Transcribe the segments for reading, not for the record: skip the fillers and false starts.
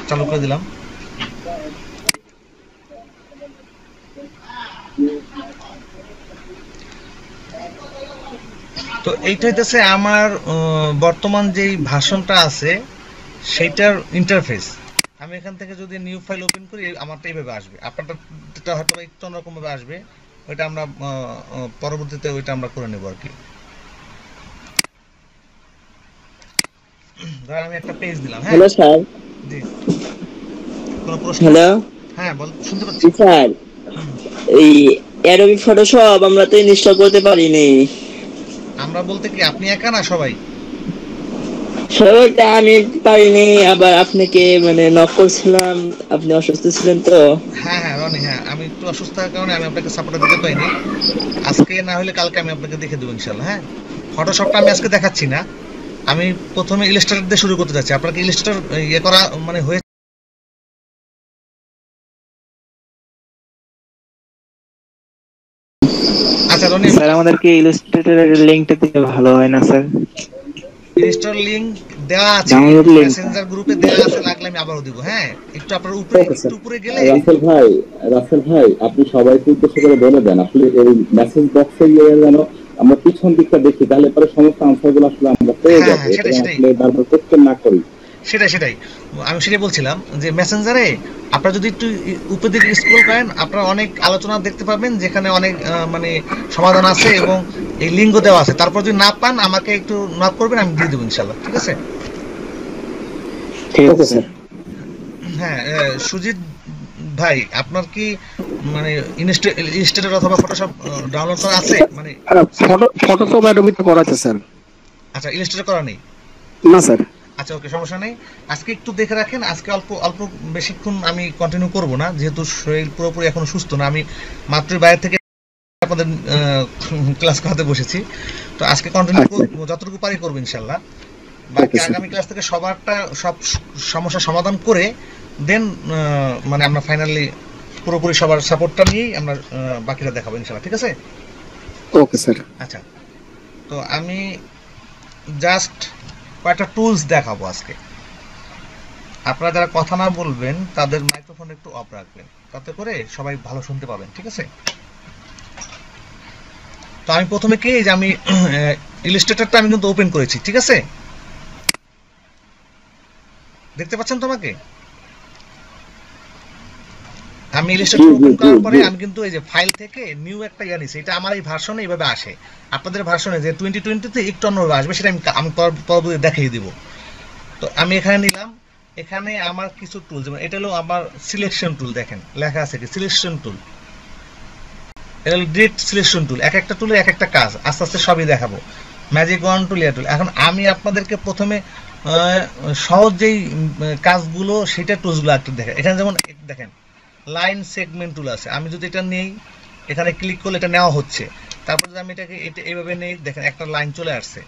চালু করে দিলাম। তো এইটা হইতেছে আমার বর্তমান যেই ভার্সনটা আছে সেইটার ইন্টারফেস। আমি এখান থেকে যদি নিউ ফাইল ওপেন করি আমারটা এইভাবে আসবে, আপনারটা হয়তো একটু অন্যরকম ভাবে আসবে। ওইটা আমরা পরবর্তীতে ওইটা আমরা করে নেব আর কি। ধর আমি একটা পেজ দিলাম। হ্যাঁ হ্যালো স্যার। জি, কোনো প্রশ্ন? হ্যালো হ্যাঁ বল, শুনতে পাচ্ছি। জি স্যার, হুম, এই অ্যাডোবি ফটোশপ আমরা তো ইনস্টল করতে পারিনি। আমরা বলতে কি আপনি একা না সবাই? সবাইটা আমি পারিনি, আবার আপনাকে মানে নক করছিলাম, আপনি অসুস্থ ছিলেন তো। হ্যাঁ হ্যাঁ রনি, হ্যাঁ আমি একটু অসুস্থ থাকার কারণে আমি আপনাকে সাপোর্টটা দিতে পারিনি। আজকে না হলে কালকে আমি আপনাকে দেখে দেবো ইনশাল্লাহ। হ্যাঁ, ফটোশপটা আমি আজকে দেখাচ্ছি না, আমি প্রথমে ইলাস্ট্রেটর দিয়ে শুরু করতে যাচ্ছি। আপনার কি ইলাস্ট্রেটর ইয়ে করা মানে হয়ে? আচ্ছা রনি, স্যার আমাদেরকে ইলাস্ট্রেটরের লিংকটা দিলে ভালো হয় না স্যার? ইনস্টল লিংক দেওয়া আছে, ডাউনলোড লিংক। মেসেঞ্জার গ্রুপে দেওয়া আছে, লাগলে আমি আবারও দিব। হ্যাঁ, একটু আপনার উপরে, ওকে একটু স্যার। উপরে গেলে। রাসেল ভাই আপনি সবাইকে উদ্দেশ্য করে বলে দেন আসলে এই মেসেজ বক্সে গিয়ে যেন আমরা পিছন দিকটা দেখি, তাহলে পরে সমস্ত আনসার গুলো আসলে আমরা পেয়ে হ্যাঁ যাবো, হ্যাঁ, এটা সেটাই যেন সেটাই আসলে বারবার কোশ্চেন না করি। সেটাই সেটাই আমি সেটাই বলছিলাম যে মেসেঞ্জারে আপনারা যদি একটু উপর দিকে স্ক্রল করেন আপনারা অনেক আলোচনা দেখতে পাবেন, যেখানে অনেক মানে সমাধান আছে এবং এই লিঙ্ক দেওয়া আছে। তারপর যদি না পান আমাকে একটু নক করবেন, আমি দিয়ে দেবো ইনশাল্লাহ। ঠিক আছে? ঠিক আছে ওকে স্যার। স্যার। হ্যাঁ, সুজিত ভাই আপনার কি মানে ইনস্টেটর অথবা ফটোশপ ডাউনলোড করা আছে মানে? ফটোশপ অ্যাডোবিতে করা আছে স্যার। আচ্ছা, ইনস্টেটর করা নেই? না স্যার। আচ্ছা ওকে, সমস্যা নেই। আজকে একটু দেখে রাখেন, আজকে অল্প অল্প বেশিক্ষণ আমি কন্টিনিউ করব না, যেহেতু শরীর পুরোপুরি এখনো সুস্থ না। আমি মাত্রই বাইরে থেকে আপনাদের ক্লাস করাতে বসেছি। তো আজকে কন্টিনিউ আচ্ছা যতটুকু পারি করবো ইনশাল্লাহ। বাকি ওকে স্যার। আগামী ক্লাস থেকে সবারটা সব সমস্যার সমাধান করে দেন মানে আমরা ফাইনালি পুরোপুরি সবার সাপোর্টটা নিয়েই আমরা বাকিটা দেখাবো ইনশাল্লাহ। ঠিক আছে? Okay sir. আচ্ছা, তো আমি জাস্ট কয়েকটা টুলস দেখাবো আজকে। আপনারা যারা কথা না বলবেন তাদের মাইক্রোফোন একটু অফ রাখবেন, তাতে করে সবাই ভালো শুনতে পাবেন। ঠিক আছে? তো আমি প্রথমে কি যে আমি ইলাস্ট্রেটরটা আমি কিন্তু ওপেন করেছি। ঠিক আছে? দেখতে পাচ্ছেন তোমাকে? আমি জি ইলাস্ট্রেটর জি ওপেন জি করার পরে জি। আমি কিন্তু এই যে ফাইল থেকে নিউ একটা ইয়া নিছি। এটা আমার এই ভার্সনে এইভাবে আসে, আপনাদের ভার্সনে যে 2020 তে একটু অন্যভাবে আসবে, সেটা আমি পরবর্তীতে দেখিয়ে দিব। তো আমি এখানে নিলাম, এখানে আমার কিছু টুল, যেমন এটা হলো আমার সিলেকশন টুল। দেখেন লেখা আছে কি সিলেকশন টুল। এটা হলো ডিরেক্ট সিলেকশন টুল। এক একটা টুলে এক একটা কাজ, আস্তে আস্তে সবই দেখাবো। ম্যাজিক ওয়ান টুল, ইয়া টুল। এখন আমি আপনাদেরকে প্রথমে সহজ যেই কাজগুলো সেটা টুলসগুলো একটু দেখেন। এখানে যেমন দেখেন লাইন সেগমেন্ট টুল আছে, আমি যদি এটা নেই, এখানে ক্লিক করলে এটা নেওয়া হচ্ছে। তারপর যদি আমি এটাকে এইভাবে নেই, দেখেন একটা লাইন চলে আসছে।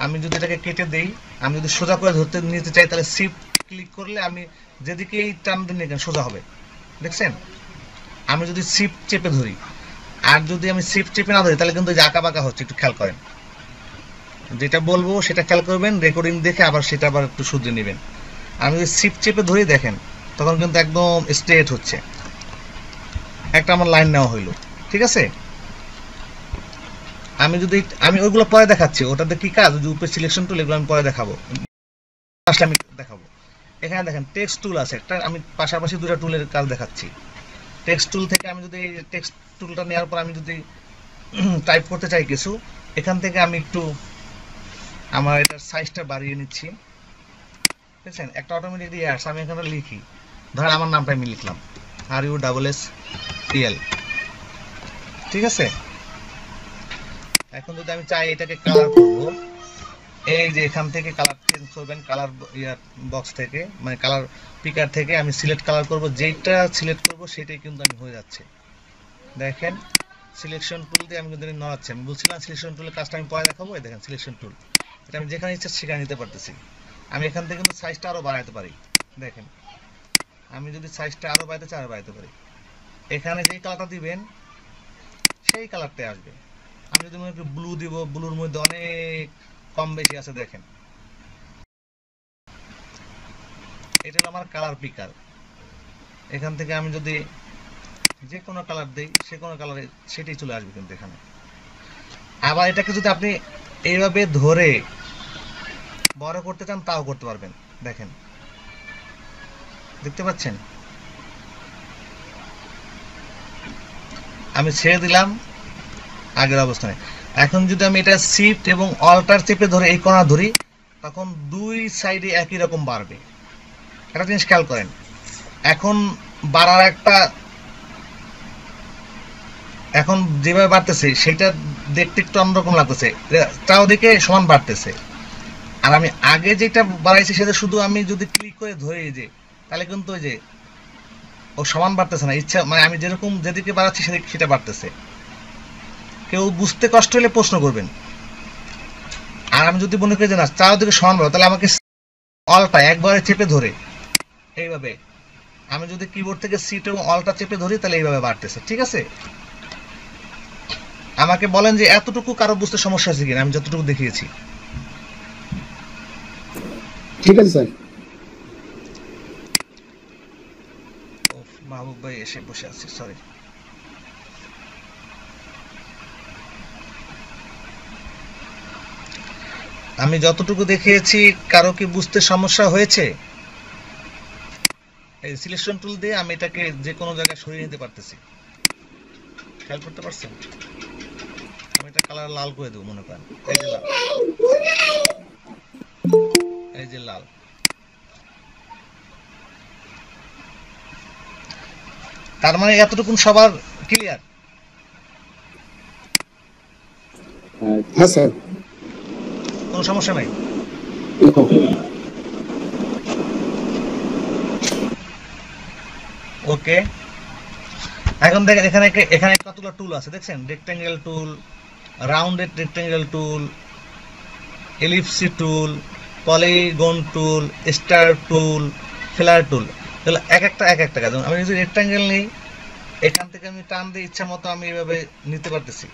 আমি যদি এটাকে কেটে দেই, আমি যদি সোজা করে ধরতে নিতে চাই, তাহলে শিফট ক্লিক করলে আমি যেদিকেই টান দিন না কেন সোজা হবে। দেখছেন? আমি যদি শিফট চেপে ধরি, আর যদি আমি শিফট চেপে না ধরি, তাহলে কিন্তু যে আঁকা বাঁকা হচ্ছে, একটু খেয়াল করেন। যেটা বলবো সেটা খেয়াল করবেন, রেকর্ডিং দেখে আবার সেটা আবার একটু শুধরে নেবেন। আমি যদি শিফট চেপে ধরি দেখেন, তখন কিন্তু একদম স্ট্রেট হচ্ছে, একটা আমার লাইন নেওয়া হইলো। ঠিক আছে? আমি ওইগুলো পরে দেখাচ্ছি, ওটাতে কি কাজ, যে উপরে সিলেকশন টুল, এগুলো আমি পরে দেখাবো, আসলে আমি দেখাবো। এখানে দেখেন টেক্সট টুল আছে একটা, আমি পাশাপাশি দুটো টুলের কাজ দেখাচ্ছি। টেক্সট টুল থেকে আমি যদি টেক্সট টুলটা নেওয়ার পর আমি যদি টাইপ করতে চাই কিছু, এখান থেকে আমি একটু আমার এটার সাইজটা বাড়িয়ে নিচ্ছি। বুঝছেন? একটা অটোমেটিক দিয়ে আসছে, আমি এখানে লিখি, ধরেন আমার নামটা আমি লিখলাম RUSSEL। ঠিক আছে? এখন যদি আমি চাই এটাকে কালার করব, এই যে এখান থেকে কালার চেঞ্জ করবেন, কালার বক্স থেকে মানে কালার পিকার থেকে আমি সিলেক্ট কালার করব, যেটা সিলেক্ট করব সেটাই কিন্তু আমি হয়ে যাচ্ছে। দেখেন সিলেকশন টুল দিয়ে আমি কিন্তু নড়াচ্ছি। আমি বলছিলাম সিলেকশন টুলের কাজটা আমি পরে দেখাবো। এই দেখেন সিলেকশন টুল, এটা আমি যেখানে ইচ্ছা সেখানে নিতে পারতেছি। আমি এখান থেকে কিন্তু সাইজটা আরো বাড়াতে পারি। দেখেন আমি যদি সাইজটা আরো বাড়াতে চাই আরো বাড়াতে পারি। এখানে যেই কালারটা দিবেন সেই কালারটাই আসবে। আমি যদি মনে করি ব্লু দিব, ব্লুর মধ্যে অনেক কম বেশি আছে। দেখেন এটা হলো আমার কালার পিকার। এখান থেকে আমি যদি যে কোনো কালার দেই, সে কোনো কালারে সেটাই চলে আসবে কিন্তু এখানে। আবার এটাকে যদি আপনি এইভাবে ধরে বড় করতে চান তাও করতে পারবেন। দেখেন, দেখতে পাচ্ছেন? আমি ছেড়ে দিলাম আগের অবস্থানে। এখন যদি আমি এটা শিফট এবং অল্টার চেপে ধরে এই কোণা ধরি, তখন দুই সাইডে একই রকম বাড়বে। একটা জিনিস খেয়াল করেন, এখন বাড়ার একটা, এখন যেভাবে বাড়তেছে সেটা দেখতে একটু অন্যরকম লাগতেছে, তাও দিকে সমান বাড়তেছে। আর আমি আগে যেটা বাড়াইছি সেটা শুধু আমি যদি ক্লিক করে ধরে যে, তাহলে কিন্তু ওই যে ও সমান বাড়তেছে না, ইচ্ছা মানে আমি যেরকম যেদিকে বাড়াচ্ছি সেদিকে সেটা বাড়তেছে। কেউ বুঝতে কষ্ট হলে প্রশ্ন করবেন। আর আমি যদি মনে করি যে না চারদিকে সমান বাড়বে, তাহলে আমাকে অলটা একবারে চেপে ধরে এইভাবে, আমি যদি কিবোর্ড থেকে সিট এবং অলটা চেপে ধরি তাহলে এইভাবে বাড়তেছে। ঠিক আছে? আমাকে বলেন যে এতটুকু কারো বুঝতে সমস্যা আছে কিনা আমি যতটুকু দেখিয়েছি। ঠিক আছে স্যার। মাহবুব ভাই এসে বসে আছে, সরি। আমি যতটুকু দেখিয়েছি কারো কি বুঝতে সমস্যা হয়েছে? এই সিলেকশন টুল দিয়ে আমি এটাকে যে কোনো জায়গায় সরিয়ে নিতে পারতেছি, খেয়াল করতে পারছেন? আমি এটা কালার লাল করে দেবো মনে করেন, এই যে লাল, এই যে লাল। তার মানে এতটুকু সবার ক্লিয়ার? হ্যাঁ স্যার। কোনো সমস্যা নাই? ওকে, এখন দেখেন এখানে এখানে কতগুলো টুল আছে দেখছেন? রেক্ট্যাঙ্গেল টুল, রাউন্ডেড রেক্ট্যাঙ্গেল টুল, এলিপসি টুল, পলিগন টুল, স্টার টুল, ফিলার টুল। তাহলে এক একটা কাজ। আমি যদি রেক্ট্যাঙ্গেল নিই, এখান থেকে আমি টান দিয়ে ইচ্ছা মতো আমি এইভাবে নিতে পারতেছি।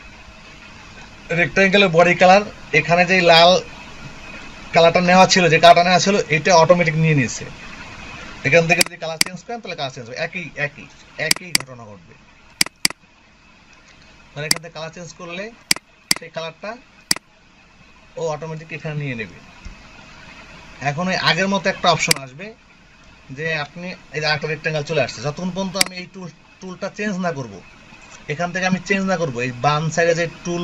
রেক্ট্যাঙ্গেলের বডি কালার, এখানে যে লাল কালারটা নেওয়া ছিল, যে কালারটা নেওয়া ছিল, এটা অটোমেটিক নিয়ে নিয়েছে। এখান থেকে যদি কালার চেঞ্জ করেন তাহলে কালার চেঞ্জ হবে, একই ঘটনা ঘটবে। মানে এখান থেকে কালার চেঞ্জ করলে সেই কালারটা ও অটোমেটিক এখানে নিয়ে নেবে। এখন ওই আগের মতো একটা অপশন আসবে যে আপনি এই যে আরেকটা রেক্ট্যাঙ্গেল চলে আসছে, যতক্ষণ পর্যন্ত আমি এই টুলটা চেঞ্জ না করব, এখান থেকে আমি চেঞ্জ না করব, এই বাম সাইডে যে টুল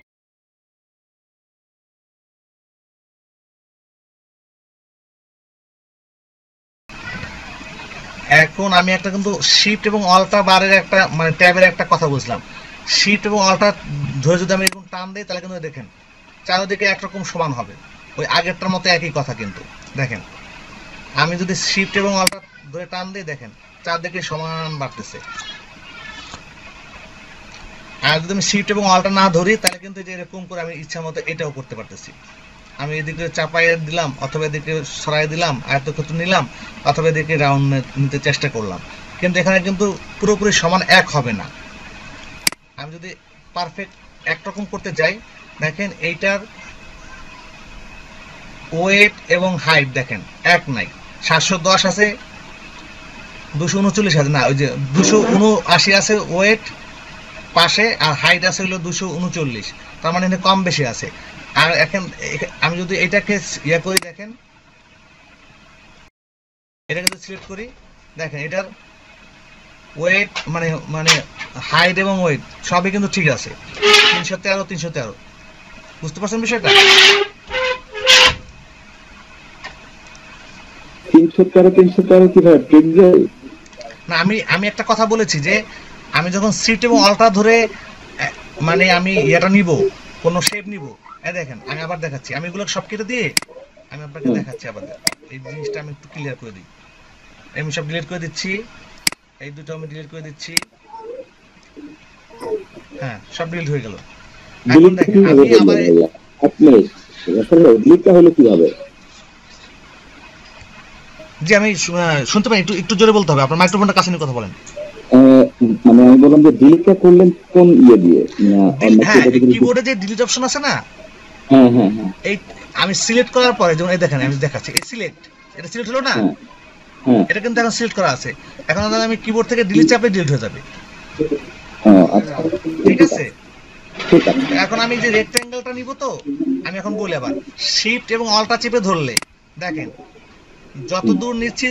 এখন আমি একটা কিন্তু শিফট এবং অল্টা বারের একটা মানে ট্যাবের একটা কথা বুঝলাম। শিফট এবং অল্টা ধরে যদি আমি এরকম টান দিই তাহলে কিন্তু দেখেন চারিদিকে একরকম সমান হবে, ওই আগেরটার মতো একই কথা। কিন্তু দেখেন আমি যদি শিফট এবং অল্টা ধরে টান দিই, দেখেন চারদিকে সমান বাড়তেছে। আর যদি আমি শিফট এবং অল্টা না ধরি তাহলে কিন্তু যে এরকম করে আমি ইচ্ছা মতো এটাও করতে পারতেছি। আমি এদিকে চাপাই দিলাম অথবা এদিকে সরাই দিলাম, আয়তক্ষেত্র নিলাম অথবা এদিকে রাউন্ড নিতে চেষ্টা করলাম, কিন্তু এখানে কিন্তু পুরোপুরি সমান এক হবে না। আমি যদি পারফেক্ট একরকম করতে যাই, দেখেন এইটার ওয়েট এবং হাইট দেখেন এক নাই, 710 আছে, 239 আছে না, ওই যে 279 আছে ওয়েট পাশে, আর হাইট আছে হলো 239, তার মানে এখানে কম বেশি আছে। আর এখন আমি যদি এটাকে ইয়া করি, দেখেন এটাকে যদি সিলেক্ট করি, দেখেন এটার ওয়েট মানে মানে হাইট এবং ওয়েট সবই কিন্তু ঠিক আছে, 313 বুঝতে পারছেন বিষয়টা? 313 কিভাবে ঠিক যায়? না, আমি একটা কথা বলেছি যে আমি যখন সিট এবং অল্টা ধরে মানে আমি এটা নিব, কোন শেপ নিব, দেখেন আমি আবার দেখাচ্ছি, আমি এগুলো সব কেটে দিয়ে আমি আপনাকে দেখাচ্ছি আবার। এই জিনিসটা আমি একটু ক্লিয়ার করে দিই। আমি সব ডিলিট করে দিচ্ছি, এই দুটো আমি ডিলিট করে দিচ্ছি। হ্যাঁ, সব ডিলিট হয়ে গেল। এখন দেখেন আমি আবার আপনি আসলে ডিলিটটা হলো কিভাবে? জি আমি শুনতে পাই, একটু জোরে বলতে হবে, আপনার মাইক্রোফোনটা কাছে নিয়ে কথা বলেন। মানে আমি বললাম যে ডিলিটটা করলেন কোন ইয়ে দিয়ে? হ্যাঁ, কিবোর্ডে যে ডিলিট অপশন আছে না, হ্যাঁ হ্যাঁ হ্যাঁ, এই আমি সিলেক্ট করার পরে যেমন এই দেখেন আমি দেখাচ্ছি, এই সিলেক্ট, এটা সিলেক্ট হলো না, হ্যাঁ এটা কিন্তু এখন সিলেক্ট করা আছে। এখন যদি আমি কিবোর্ড থেকে ডিলিট চাপলে ডিলিট হয়ে যাবে, আচ্ছা ঠিক আছে? ঠিক আছে এখন আমি যে রেক্ট্যাঙ্গেলটা নিব, তো আমি এখন বলি আবার, শিফট এবং অল্টা চেপে ধরলে দেখেন যত দূর নিচ্ছি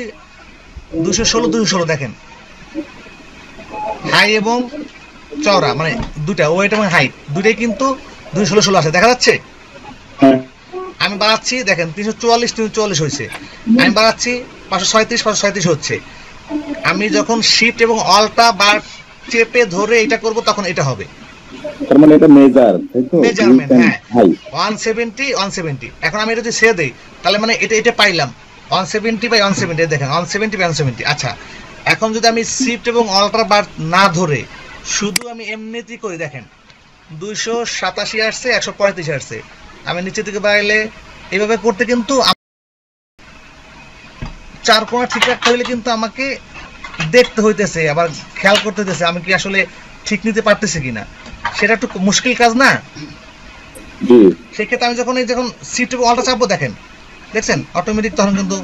216 দেখেন, হাই এবং চওড়া মানে দুটা, ওয়েট এবং হাইট দুটাই কিন্তু 216 আছে, দেখা যাচ্ছে? হ্যাঁ আমি বাড়াচ্ছি দেখেন 344 হয়েছে, আমি বাড়াচ্ছি 537 হচ্ছে। আমি যখন শিফট এবং অল্টা বার চেপে ধরে এটা করব তখন এটা হবে তার মানে এটা মেজার, তাই তো? মেজারমেন্ট। হ্যাঁ, হাই 170 এখন আমি এটা যদি ছেড়ে দেই তাহলে মানে এটা পাইলাম 170/170, দেখেন 170/170। আচ্ছা, এখন যদি আমি শিফট এবং অল্টার বার না ধরে শুধু আমি এমনিতেই করি, দেখেন 287 আসছে, 135 আসছে। আমি নিচে থেকে বাড়াইলে এইভাবে করতে কিন্তু চার কোণা ঠিক রাখতে হলে কিন্তু আমাকে দেখতে হইতেছে, আবার খেয়াল করতে হইতেছে আমি কি আসলে ঠিক নিতে পারতেছি কিনা, সেটা একটু মুশকিল কাজ না? জি সেক্ষেত্রে আমি যখন শিফট এবং অল্টা চাপবো, দেখেন দেখছেন অটোমেটিক তখন কিন্তু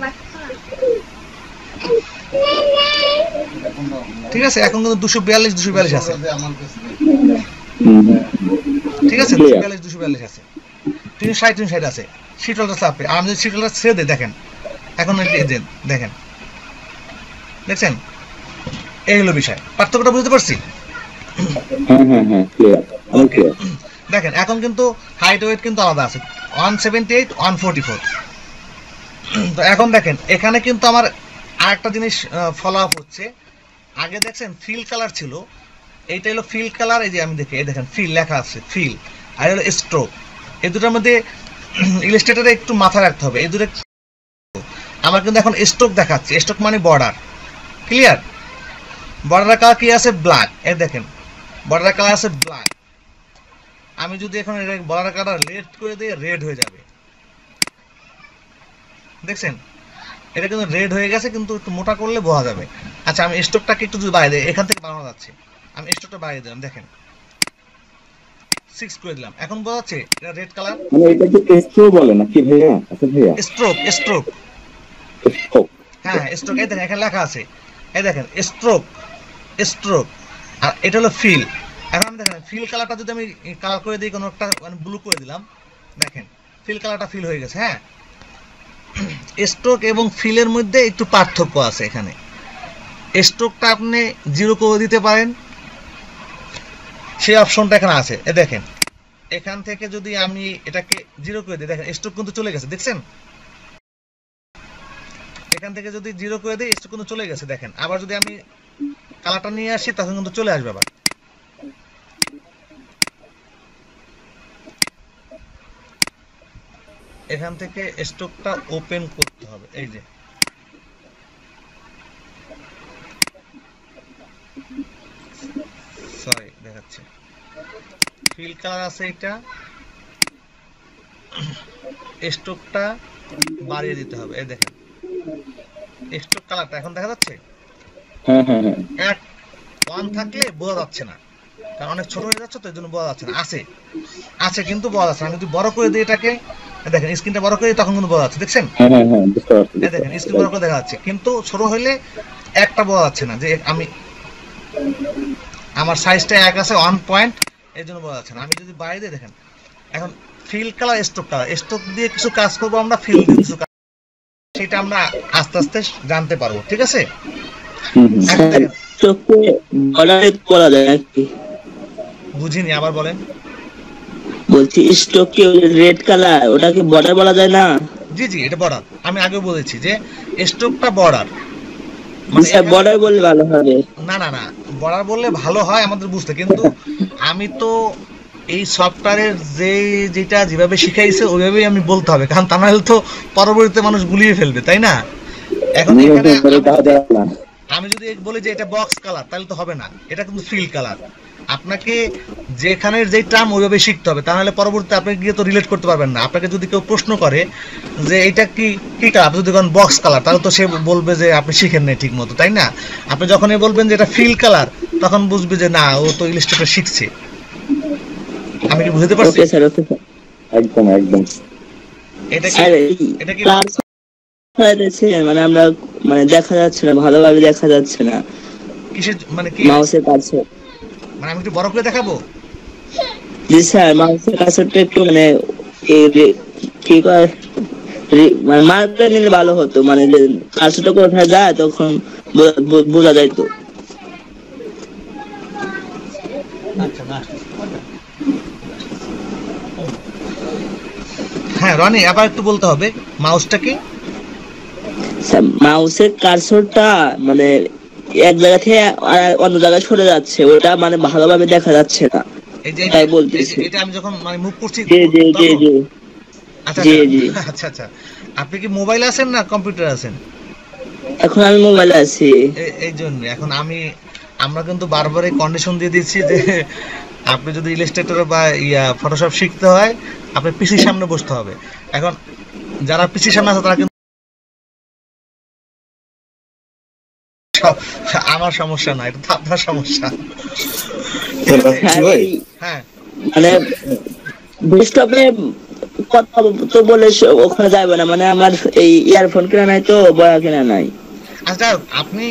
ঠিক আছে। এখন কিন্তু 242 আছে, ঠিক আছে? 242 আছে, 360 আছে। শিফট অল্টা চাপে আর আমি যদি শিফট অল্টা ছেড়ে দিই, দেখেন এখন দেখেন দেখছেন, এই হলো বিষয়। পার্থক্যটা বুঝতে পারছি? হ্যাঁ হ্যাঁ হ্যাঁ ক্লিয়ার, অনেক ওকে, ক্লিয়ার। দেখেন এখন কিন্তু হাইট ওয়েট কিন্তু আলাদা আছে, 178 144। তো এখন দেখেন এখানে কিন্তু আমার আরেকটা জিনিস ফলো আপ হচ্ছে। আগে দেখছেন ফিল কালার ছিল, এইটা হলো ফিল কালার। এই যে আমি দেখি, এই দেখেন ফিল লেখা আছে, ফিল আর হলো স্ট্রোক। এই দুটোর মধ্যে ইলাস্ট্রেটরে একটু মাথা রাখতে হবে, এই দুটো আমার কিন্তু এখন স্ট্রোক দেখাচ্ছে। স্ট্রোক মানে বর্ডার, ক্লিয়ার? বর্ডারের কালার কি আছে? ব্ল্যাক। এই দেখেন বর্ডারের কালার আছে ব্ল্যাক। আমি যদি এখন বর্ডারের কালার রেড করে দিই, রেড হয়ে যাবে, দেখছেন? এটা কিন্তু রেড হয়ে গেছে, কিন্তু একটু মোটা করলে বোঝা যাবে। আচ্ছা, আমি স্ট্রোকটাকে একটু যদি বাড়িয়ে দিই, এখান থেকে বাড়ানো যাচ্ছে, আমি স্ট্রোকটা বাড়িয়ে দিলাম, দেখেন 6 করে দিলাম, এখন বোঝা যাচ্ছে এটা রেড কালার। মানে এটা কি স্ট্রোক বলে নাকি ভাইয়া? আচ্ছা ভাইয়া, স্ট্রোক স্ট্রোক স্ট্রোক, হ্যাঁ স্ট্রোক। এই দেখেন এখানে লেখা আছে, এই দেখেন স্ট্রোক স্ট্রোক, আর এটা হলো ফিল। এখন দেখেন ফিল কালারটা যদি আমি কালার করে দিই, কোনো একটা মানে ব্লু করে দিলাম, দেখেন ফিল কালারটা ফিল হয়ে গেছে। হ্যাঁ, স্ট্রোক এবং ফিলের মধ্যে একটু পার্থক্য আছে। এখানে স্ট্রোকটা আপনি 0 করে দিতে পারেন, সেই অপশনটা এখানে আছে। এ দেখেন এখান থেকে যদি আমি এটাকে 0 করে দিই, দেখেন স্ট্রোক কিন্তু চলে গেছে, দেখছেন? এখান থেকে যদি 0 করে দিই, স্ট্রোক কিন্তু চলে গেছে, দেখেন। আবার যদি আমি কালারটা নিয়ে আসি, তখন কিন্তু চলে আসবে আবার। এখান থেকে স্ট্রোকটা ওপেন করতে হবে, এই যে সরি দেখাচ্ছে ফিল কালার আছে, এটা স্ট্রোকটা বাড়িয়ে দিতে হবে। এই দেখেন স্ট্রোক কালারটা এখন দেখা যাচ্ছে। হ্যাঁ হ্যাঁ হ্যাঁ 1 থাকলে বোঝা যাচ্ছে না, কারণ অনেক ছোট হয়ে যাচ্ছে, তো এই জন্য বোঝা যাচ্ছে না। আছে আছে কিন্তু বোঝা যাচ্ছে না। আমি যদি বড় করে দিই এটাকে, দেখেন স্ক্রিনটা বড় করে দিই, তখন কিন্তু বোঝা যাচ্ছে, দেখছেন? হ্যাঁ হ্যাঁ হ্যাঁ বুঝতে পারছি। এই দেখেন স্ক্রিন বড় করে দেখা যাচ্ছে, কিন্তু ছোট হইলে একটা বোঝা যাচ্ছে না, যে আমি আমার সাইজটা 1 আছে 1 পয়েন্ট, এই জন্য বোঝা যাচ্ছে না। আমি যদি বাইরে দিই, দেখেন এখন fill colour stroke colour, stroke দিয়ে কিছু কাজ করবো আমরা, ফিল দিয়ে কিছু কাজ, সেটা আমরা আস্তে আস্তে জানতে পারবো, ঠিক আছে? এখন দেখেন, চোখে বর্ডারে করা যায় নাকি? বুঝিনি, আবার বলেন। বলছি স্ট্রোক কি রেড কালার, ওটাকে বর্ডার বলা যায় না? জি জি, এটা বর্ডার। আমি আগে বলেছি যে স্ট্রোকটা বর্ডার, বর্ডার বললে ভালো হবে। না না না, বর্ডার বললে ভালো হয় আমাদের বুঝতে, কিন্তু আমি তো এই সফটওয়্যারের যেটা যেভাবে শিখাইছে ওইভাবেই আমি বলতে হবে, কারণ তা নাহলে তো পরবর্তীতে মানুষ গুলিয়ে ফেলবে, তাই না? এখন এখানে আমি যদি বলি যে এটা বক্স কালার, তাহলে তো হবে না, এটা কিন্তু ফিল কালার। আপনাকে যেখানের যেই টার্ম ওইভাবে শিখতে হবে, তা নাহলে পরবর্তীতে আপনি গিয়ে তো রিলেট করতে পারবেন না। আপনাকে যদি কেউ প্রশ্ন করে যে এটা কি কালার, আপনি যদি বলেন বক্স কালার, তাহলে তো সে বলবে যে আপনি শিখেন নাই ঠিক মতো, তাই না? আপনি যখনই বলবেন যে এটা ফিল কালার, তখন বুঝবে যে না, ও তো ইলাস্ট্রেটর শিখছে। আমি কি বুঝতে পারছি? ওকে স্যার, ওকে স্যার, একদম একদম। এটা কি স্যার এটা কি ক্লাস হয়েছে, মানে আমরা মানে দেখা যাচ্ছে না, ভালোভাবে দেখা যাচ্ছে না কিসের মানে কি মাউসের কাছে। মানে আমি একটু বড় করে দেখাবো? জি স্যার, মাউসের কাছেটা একটু মানে কি কয় মানে মার্কটা নিলে ভালো হতো, মানে কাছেটা কোথায় যায় তখন বোঝা যায় তো। আচ্ছা না, হ্যাঁ রনি আবার একটু বলতে হবে মাউসটা কি। মাউসের কার্সরটা মানে এক জায়গা থেকে অন্য জায়গায় সরে যাচ্ছে, ওটা মানে ভালোভাবে দেখা যাচ্ছে না, এই যে তাই বলতেছি। এটা আমি যখন মানে মুভ করছি জি জি জি জি আচ্ছা জি জি। আচ্ছা আচ্ছা, আপনি কি মোবাইলে আছেন না কম্পিউটার আছেন? এখন আমি মোবাইলে আছি। এই জন্য এখন আমরা কিন্তু বারবারই কন্ডিশন দিয়ে দিচ্ছি যে আপনি যদি ইলাস্ট্রেটর বা ফটোশপ শিখতে হয় আপনি পিসির সামনে বসতে হবে। এখন যারা পিসির সামনে আছে তারা কিন্তু আমার সমস্যা না, এটা তো আপনার সমস্যা। হ্যাঁ মানে ডেস্কটপে কথা তো বলে ওখানে যাবে না, মানে আমার এই ইয়ারফোন কেনা নাই তো, বয়া কেনা নাই। আচ্ছা আপনি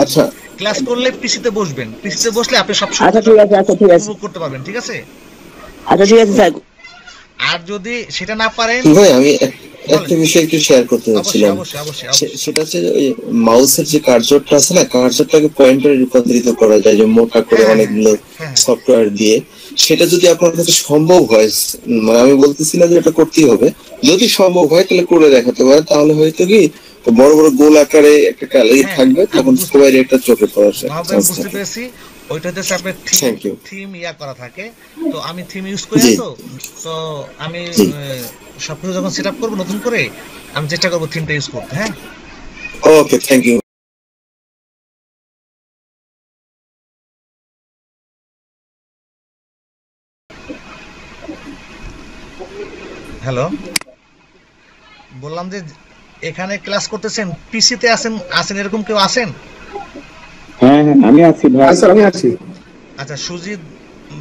আচ্ছা ক্লাস করলে পিসিতে বসবেন, পিসিতে বসলে আপনি সব আচ্ছা ঠিক আছে, আচ্ছা ঠিক আছে, উপভোগ করতে পারবেন, ঠিক আছে? আচ্ছা ঠিক আছে স্যার। আর যদি সেটা না পারেন ভাই আমি একটা বিষয় একটু শেয়ার করতে চাচ্ছিলাম, অবশ্যই অবশ্যই অবশ্যই। সেটা হচ্ছে ওই মাউসের যে কার্সরটা আছে না, কার্সরটাকে পয়েন্টারে রূপান্তরিত করা যায় যে মোটা করে অনেকগুলো সফটওয়্যার দিয়ে। সেটা যদি আপনার কাছে সম্ভব হয়, মানে আমি বলতেছি না যে এটা করতেই হবে, যদি সম্ভব হয় তাহলে করে দেখাতে পারে, তাহলে হয়তো কি বড় বড় গোল আকারে একটা ক্যালারি থাকবে, তখন সবাই একটা চোখে পড়ার বুঝতে পেরেছি। ওইটা হচ্ছে আপনার থিম করা থাকে, তো আমি থিম ইউজ করি তো আমি সবকিছু যখন সেট আপ করবো নতুন করে আমি চেষ্টা করবো থিমটা ইউজ করতে। হ্যাঁ ওকে, থ্যাংক ইউ। হ্যালো, বললাম যে এখানে ক্লাস করতেছেন, পিসিতে আছেন এরকম কেউ আছেন? হ্যাঁ হ্যাঁ আমি আছি ভাই। স্যার আমি আছি। আচ্ছা সুজিত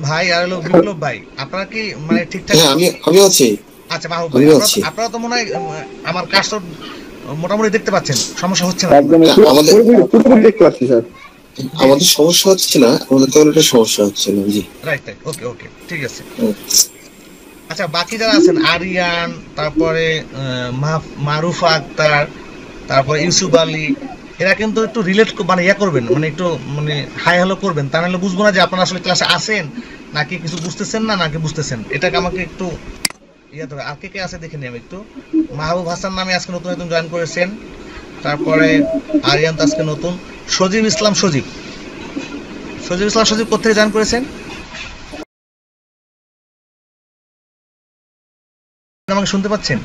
ভাই আর হলো বিপ্লব ভাই, আপনারা কি মানে ঠিকঠাক? হ্যাঁ আমি আছি। আচ্ছা মাহবুব ভাই, আপনারা তো মনে হয় আমার কাজটা মোটামুটি দেখতে পাচ্ছেন, সমস্যা হচ্ছে না? একদম পুরোপুরি দেখতে পাচ্ছি স্যার। আমাদের সমস্যা হচ্ছে না, আমাদের তো একটা সমস্যা হচ্ছে না। জি রাইট রাইট, ওকে ওকে ঠিক আছে। আচ্ছা বাকি যারা আছেন আরিয়ান, তারপরে মারুফা আক্তার, তারপরে ইউসুফ আলী, এরা কিন্তু একটু রিলেট মানে করবেন, মানে একটু মানে হাই হ্যালো করবেন, তা নাহলে বুঝবো না যে আপনারা আসলে ক্লাসে আসেন নাকি কিছু বুঝতেছেন না নাকি বুঝতেছেন। এটাকে আমাকে একটু দেবে। আর কে আছে দেখে নিই আমি একটু। মাহবুব হাসান নামে আজকে নতুন নতুন জয়েন করেছেন, তারপরে আরিয়ান তো আজকে নতুন। সজীব ইসলাম সজীব কোথেকে জয়েন করেছেন? আমাকে শুনতে পাচ্ছেন?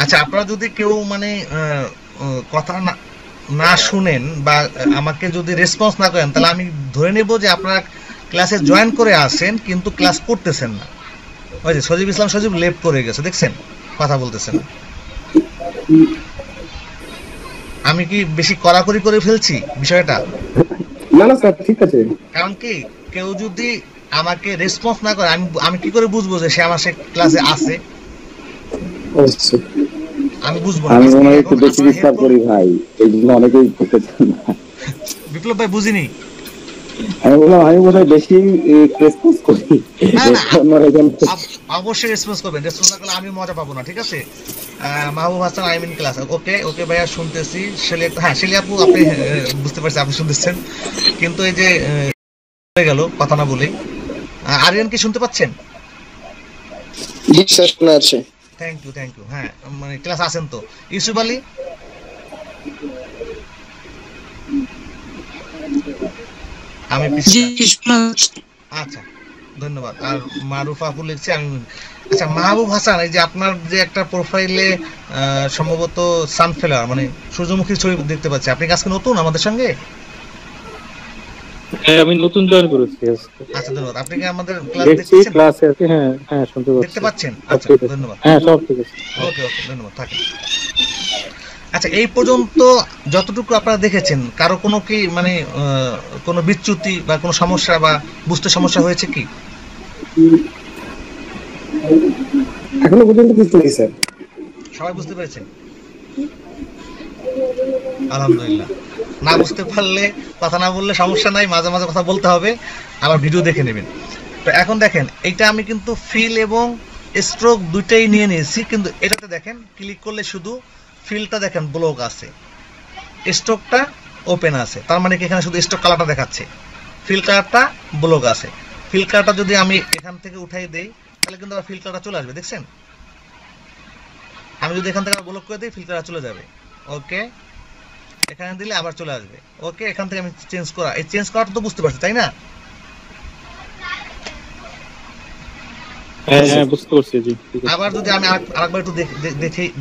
আচ্ছা আপনারা যদি কেউ মানে কথা না শুনেন বা আমাকে যদি রেসপন্স না করেন তাহলে আমি ধরে নেব যে আপনারা ক্লাসে জয়েন করে আসেন কিন্তু ক্লাস করতেছেন না। ওই যে সজীব ইসলাম সজীব লেফট করে গেছে, দেখছেন, কথা বলতেছেন। আমি কি বেশি কড়াকড়ি করে ফেলছি বিষয়টা? না না স্যার ঠিক আছে। কারণ কি কেউ যদি আমাকে রেসপন্স না করে আমি কি করে বুঝবো যে সে আমার ক্লাসে আছে? আমি বুঝবো না। আমি মনে হয় একটু বেশি ডিস্টার্ব করি ভাই, এই জন্য অনেকেই করতে চান না। বিপ্লব ভাই বুঝিনি। আমি বললাম আমি মনে হয় বেশি রেসপন্স করি। অবশ্যই রেসপন্স করবেন, রেসপন্স না করলে আমি মজা পাবো না, ঠিক আছে? মাহবুব হাসান আই মিন ক্লাস। ওকে ওকে ভাইয়া শুনতেছি। শেলি আপু আপনি বুঝতে পারছি আপনি শুনতেছেন, কিন্তু এই যে হয়ে গেল কথা না বলেই। আরিয়ান কি শুনতে পাচ্ছেন? জি স্যার শোনা আছে। থ্যাংক ইউ হ্যাঁ মানে ক্লাস আছেন তো। ইউসুফ আলী, আমি আচ্ছা ধন্যবাদ। আর মারুফা আপু লিখছে আমি। আচ্ছা মাহবুব হাসান, এই যে আপনার যে একটা প্রোফাইলে সম্ভবত সানফ্লাওয়ার মানে সূর্যমুখী ছবি দেখতে পাচ্ছি, আপনি কি আজকে নতুন আমাদের সঙ্গে? হ্যাঁ আমি নতুন জয়েন করেছি। আচ্ছা ধন্যবাদ। আপনি কি আমাদের ক্লাস দেখছেন? ক্লাসে আছি। হ্যাঁ হ্যাঁ শুনতে পাচ্ছি, দেখতে পাচ্ছেন? আচ্ছা ধন্যবাদ। হ্যাঁ সব ঠিক আছে। ওকে ধন্যবাদ, থাকেন। আচ্ছা এই পর্যন্ত যতটুকু আপনারা দেখেছেন কারো কোনো কি মানে কোনো বিচ্যুতি বা কোনো সমস্যা বা বুঝতে সমস্যা হয়েছে কি? এখনো পর্যন্ত বুঝতে পারি স্যার। সবাই বুঝতে পেরেছেন? আলহামদুলিল্লাহ। না বুঝতে পারলে, কথা না বললে সমস্যা নাই, মাঝে মাঝে কথা বলতে হবে, আবার ভিডিও দেখে নেবেন। তো এখন দেখেন, এইটা আমি কিন্তু ফিল এবং স্ট্রোক দুইটাই নিয়ে নিয়েছি, কিন্তু এটাতে দেখেন ক্লিক করলে শুধু ফিলটা দেখেন ব্লক আছে, স্ট্রোকটা ওপেন আছে। তার মানে কি এখানে শুধু স্ট্রোক কালারটা দেখাচ্ছে, ফিল কালারটা ব্লক আছে। ফিল কালারটা যদি আমি এখান থেকে উঠাই দেই তাহলে কিন্তু আবার ফিল কালারটা চলে আসবে, দেখছেন? আমি যদি এখান থেকে ব্লক করে দিই ফিল কালার চলে যাবে। ওকে, এখানে দিলে আবার চলে আসবে। ওকে, এখান থেকে আমি চেঞ্জ করা, এই চেঞ্জ করাটা তো বুঝতে পারছি তাই না? হ্যাঁ বুঝতে পারছি জি। ঠিক আছে। আবার যদি আমি আরেকবার একটু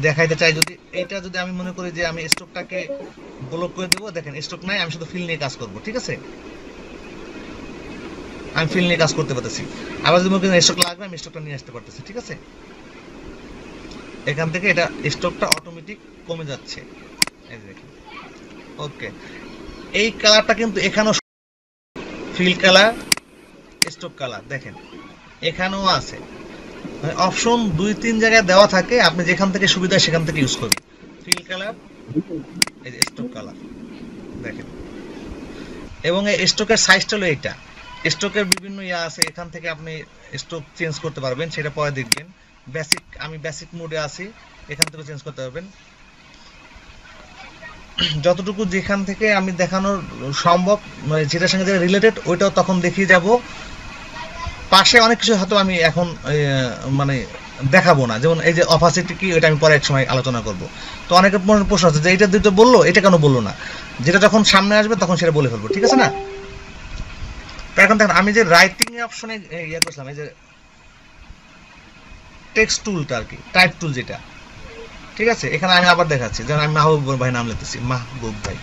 দেখাইতে চাই, যদি এটা যদি আমি মনে করি যে আমি স্ট্রোকটাকে ব্লক করে দেবো, দেখেন স্ট্রোক নাই, আমি শুধু ফিল নিয়ে কাজ করব, ঠিক আছে? আমি ফিল নিয়ে কাজ করতে পারতেছি। আবার যদি মনে করি স্ট্রোক লাগবে, আমি স্ট্রোকটা নিয়ে আসতে পারতেছি, ঠিক আছে? এখান থেকে এটা স্ট্রোকটা অটোমেটিক কমে যাচ্ছে, এই দেখেন। ওকে, এই কালারটা কিন্তু এখানেও ফিল কালার, স্ট্রোক কালার দেখেন এখানেও আছে। মানে অপশন 2-3 জায়গায় দেওয়া থাকে, আপনি যেখান থেকে সুবিধা সেখান থেকে ইউজ করবেন। ফিল কালার, এই যে স্ট্রোক কালার দেখেন, এবং এই স্ট্রোকের সাইজটা হলো এইটা। স্ট্রোকের বিভিন্ন ইয়া আছে, এখান থেকে আপনি স্ট্রোক চেঞ্জ করতে পারবেন, সেটা পরে দেখবেন। বেসিক, আমি বেসিক মোডে আছি, এখান থেকে চেঞ্জ করতে পারবেন। যতটুকু যেখান থেকে আমি দেখানোর সম্ভব, মানে যেটার সঙ্গে যেটা রিলেটেড ওইটাও তখন দেখিয়ে যাব। পাশে অনেক কিছু হয়তো আমি এখন মানে দেখাবো না, যেমন এই যে অপাসিটি কি, এটা আমি পরে এক সময় আলোচনা করব। তো অনেকের মনে প্রশ্ন আছে যে এটা দুটো বললো, এটা কেন বললো না? যেটা যখন সামনে আসবে তখন সেটা বলে ফেলবো, ঠিক আছে না? তো এখন দেখেন, আমি যে রাইটিং এর অপশনে ইয়ে করছিলাম, এই যে টেক্সট টুলটা আর কি, টাইপ টুল যেটা, ঠিক আছে? এখানে আমি আবার দেখাচ্ছি, যেমন আমি মাহবুব ভাই নাম লিখতেছি, মাহবুব ভাই।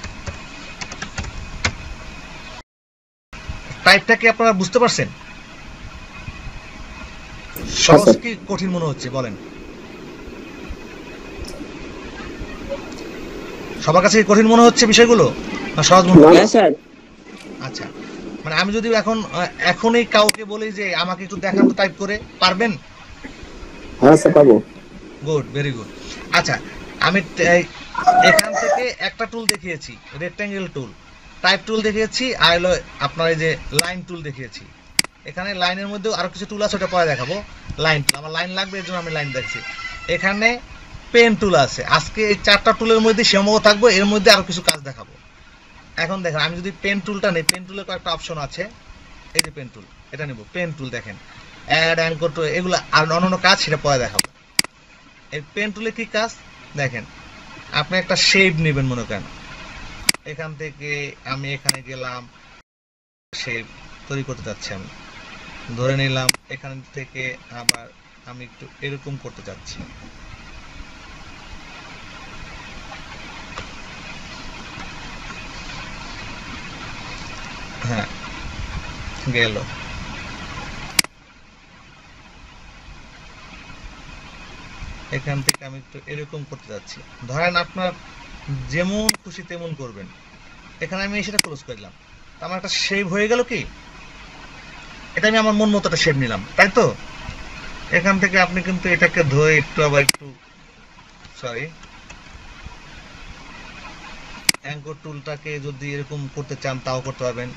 টাইপটা কি আপনারা বুঝতে পারছেন? সহজ কি কঠিন মনে হচ্ছে বলেন? সবার কাছে কঠিন মনে হচ্ছে বিষয়গুলো, না সহজ মনে হচ্ছে? হ্যাঁ স্যার। আচ্ছা, মানে আমি যদি এখনই কাউকে বলি যে আমাকে একটু দেখান তো টাইপ করে, পারবেন? হ্যাঁ স্যার পাবো। Good, very good. আচ্ছা, আমি এখান থেকে একটা টুল দেখিয়েছি, রেক্ট্যাঙ্গেল টুল, টাইপ টুল দেখিয়েছি, আর হলো আপনার এই যে লাইন টুল দেখিয়েছি। এখানে লাইনের মধ্যেও আরো কিছু টুল আছে, ওটা পরে দেখাবো। লাইন টুল আমার লাইন লাগবে, এর জন্য আমি লাইন দেখছি। এখানে পেন টুল আছে। আজকে এই 4টা টুলের মধ্যে সীমাবদ্ধ থাকবো, এর মধ্যে আরো কিছু কাজ দেখাবো। এখন দেখেন, আমি যদি পেন টুলটা নেই, পেন টুলের কয়েকটা অপশন আছে, এই যে পেন টুল, এটা নেব। পেন টুল দেখেন, অ্যাড অ্যাঙ্কর টুল, এগুলো আর অন্যান্য কাজ সেটা পরে দেখাবো। এই পেন টুলে কি কাজ দেখেন, আপনি একটা শেপ নেবেন, মনে করেন এখান থেকে আমি এখানে গেলাম, শেপ তৈরি করতে চাচ্ছি, আমি ধরে নিলাম এখান থেকে, আবার আমি একটু এরকম করতে চাচ্ছি। হ্যাঁ, গেল। এখান থেকে আমি একটু এরকম করতে যাচ্ছি। ধরেন আপনার যেমন খুশি তেমন করবেন। এখানে আমি সেটা ক্লোজ করে দিলাম, আমার একটা শেপ হয়ে গেল। কি, এটা আমি আমার মন মতো একটা শেপ নিলাম, তাই তো? এখান থেকে আপনি কিন্তু এটাকে ধরে একটু আবার একটু, সরি, অ্যাঙ্কর টুলটাকে যদি এরকম করতে চান তাও করতে পারবেন।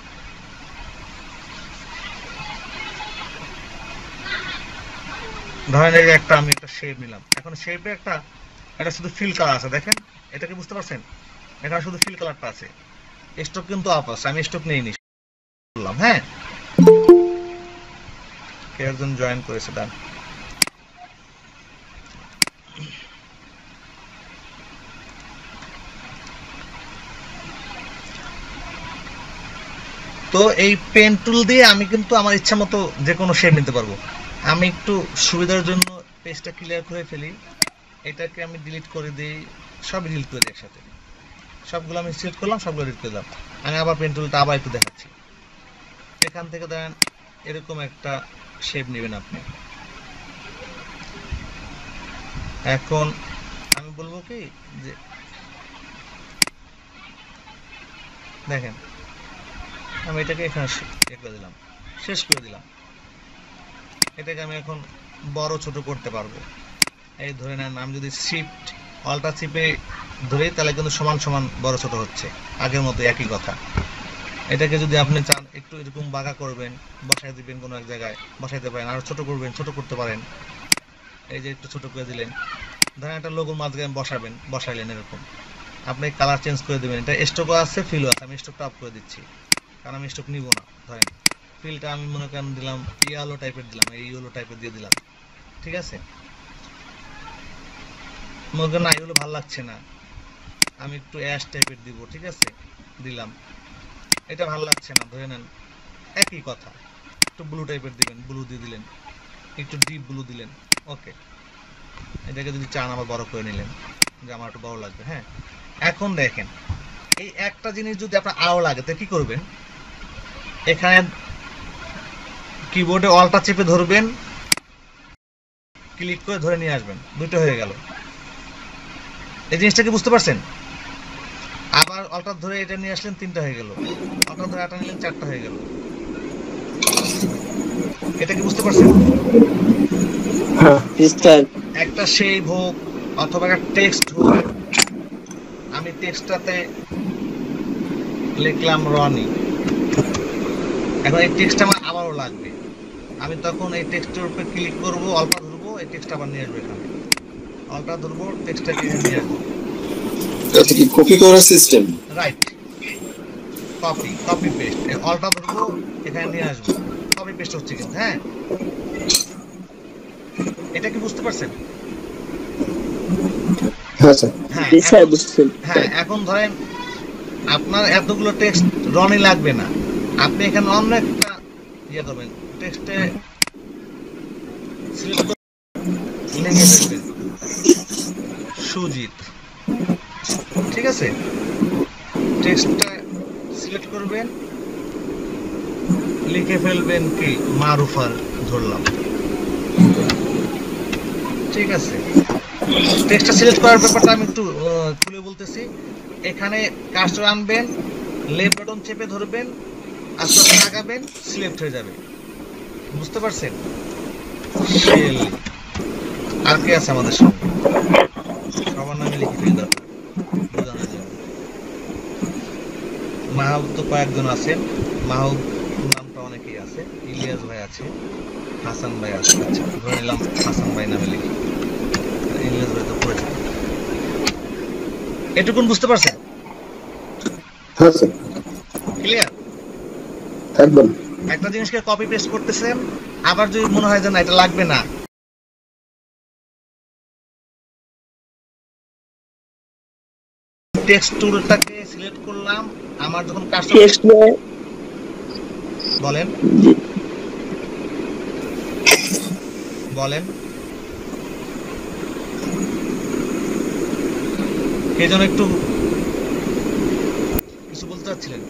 ধরেন এই একটা আমি একটা শেপ নিলাম, এখন শেপে একটা শুধু ফিল কালার আছে, দেখেন এটা কি বুঝতে পারছেন? এখানে শুধু ফিল কালারটা আছে, স্ট্রোক কিন্তু আপ আছে, আমি স্ট্রোক নেইনি বললাম। হ্যাঁ, কে একজন জয়েন করেছে, ডান। তো এই পেন টুল দিয়ে আমি কিন্তু আমার ইচ্ছা মতো যে কোনো শেপ নিতে পারবো। আমি একটু সুবিধার জন্য পেজটা ক্লিয়ার করে ফেলি, এটাকে আমি ডিলিট করে দিই, সব ডিলিট করে দিই একসাথে। সবগুলো আমি সিলেক্ট করলাম, সবগুলো ডিলিট করে দিলাম। আমি আবার পেন টুলটা আবার একটু দেখাচ্ছি। এখান থেকে দেখেন এরকম একটা শেপ নেবেন আপনি। এখন আমি বলবো কি যে দেখেন, আমি এটাকে এখানে করে দিলাম, শেষ করে দিলাম। এটাকে আমি এখন বড় ছোট করতে পারবো। এই ধরে নেন আমি যদি শিফট অল্টার চিপে ধরি তাহলে কিন্তু সমান সমান বড় ছোট হচ্ছে, আগের মতো একই কথা। এটাকে যদি আপনি চান একটু এরকম বাঁকা করবেন, বসাই দিবেন কোনো এক জায়গায়, বসাইতে পারেন। আর ছোট করবেন, ছোট করতে পারেন। এই যে একটু ছোট করে দিলেন, ধরেন একটা লোগোর মাঝখানে বসাবেন, বসাইলেন এরকম। আপনি কালার চেঞ্জ করে দেবেন। এটা স্টকও আছে, ফিলও আছে। আমি স্টকটা অফ করে দিচ্ছি, কারণ আমি স্টক নিব না। ধরেন ফিলটা আমি মনে করেন দিলাম ইয়েলো টাইপের, দিলাম এই ইয়েলো টাইপের দিয়ে দিলাম, ঠিক আছে। মনে করেন না এগুলো ভালো লাগছে না, আমি একটু অ্যাশ টাইপের দিব, ঠিক আছে, দিলাম। এটা ভালো লাগছে না, ধরে নেন একই কথা, একটু ব্লু টাইপের দিবেন, ব্লু দিয়ে দিলেন, একটু ডিপ ব্লু দিলেন, ওকে। এটাকে যদি চান আবার বড় করে নিলেন, যে আমার একটু বড় লাগবে। হ্যাঁ, এখন দেখেন এই একটা জিনিস যদি আপনার আরো লাগে তো কি করবেন, এখানে কিবোর্ডে অল্টার চেপে ধরবেন, ক্লিক করে ধরে নিয়ে আসবেন, দুটো হয়ে গেল। এই জিনিসটা কি বুঝতে পারছেন? আবার অল্টার ধরে এটা নিয়ে আসলেন, তিনটা হয়ে গেল। অল্টার ধরে এটা নিলেন, চারটা হয়ে গেল। এটা কি বুঝতে পারছেন? একটা শেপ হোক অথবা একটা টেক্সট হোক, আমি টেক্সটটাতে লিখলাম রনি, এখন এই টেক্সট আমার আবারও লাগবে, আমি তখন এই টেক্সটের উপরে ক্লিক করব, অল্টার ধরবো, এই টেক্সট আবার নিয়ে আসবো এখানে, অল্টার ধরবো, টেক্সটটাকে নিয়ে আসবো। এটা কি কপি করার system? Right, copy paste. Alter ধরবো, এখানে নিয়ে আসবো, কপি পেস্ট হচ্ছে কিন্তু। হ্যাঁ, এটা কি বুঝতে পারছেন? হ্যাঁ স্যার। হ্যাঁ, এখন ধরেন আপনার এতগুলো টেক্সট রনি লাগবে না, আপনি এখানে অন্য একটা ইয়ে করবেন, টেক্সটে সিলেক্ট করে লিখে ফেলবেন সুজিত, ঠিক আছে। টেক্সটটা সিলেক্ট করবেন, লিখে ফেলবেন কি মারুফার ধরলাম, ঠিক আছে। টেক্সটটা সিলেক্ট করার ব্যাপারটা আমি একটু খুলে বলতেছি। এখানে কার্সর আনবেন, লেফট বাটন চেপে ধরবেন, আস্তে আস্তে লাগাবেন, সিলেক্ট হয়ে যাবে। বুঝতে পারছেন? আর কে আছে আমাদের সঙ্গে? সবার নামে লিখে ফেলি দরকার বোঝানোর জন্য। মাহবুব তো কয়েকজন আছেন, মাহবুব নামটা অনেকেই আছে, ইলিয়াস ভাই আছে, হাসান ভাই আছে। আচ্ছা, ধরে নিলাম হাসান ভাই নামে লিখি, ইলিয়াস ভাই তো পরিচিত। এটুকুন বুঝতে পারছেন? হ্যাঁ স্যার, ক্লিয়ার? একদম। একটা জিনিসকে কপি পেস্ট করতেছেন, আবার যদি মনে হয় যে না এটা লাগবে না, টেক্সট টুলটাকে সিলেক্ট করলাম। আমার যখন কার্সর বলেন কে যেন একটু কিছু বলতে চাচ্ছিলেন?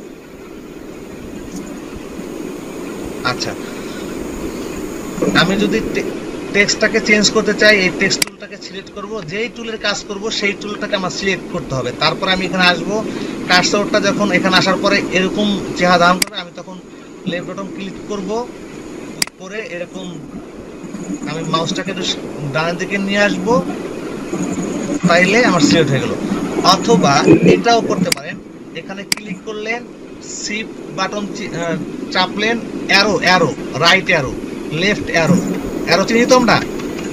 আচ্ছা, আমি যদি টেক্সটটাকে চেঞ্জ করতে চাই, এই টেক্সট টুলটাকে সিলেক্ট করব, যেই টুলের কাজ করব সেই টুলটাকে আমার সিলেক্ট করতে হবে। তারপর আমি এখানে আসব, কার্সরটা যখন এখানে আসার পরে এরকম চেহারা ধারণ করবে, আমি তখন লেফট বাটন ক্লিক করব, করে এরকম আমি মাউসটাকে ডান দিকে নিয়ে আসব, তাইলে আমার সিলেক্ট হয়ে গেল। অথবা এটাও করতে পারেন, এখানে ক্লিক করলেন, শিফট বাটন চাপলেন, arrow right arrow, left arrow চিনি তো আমরা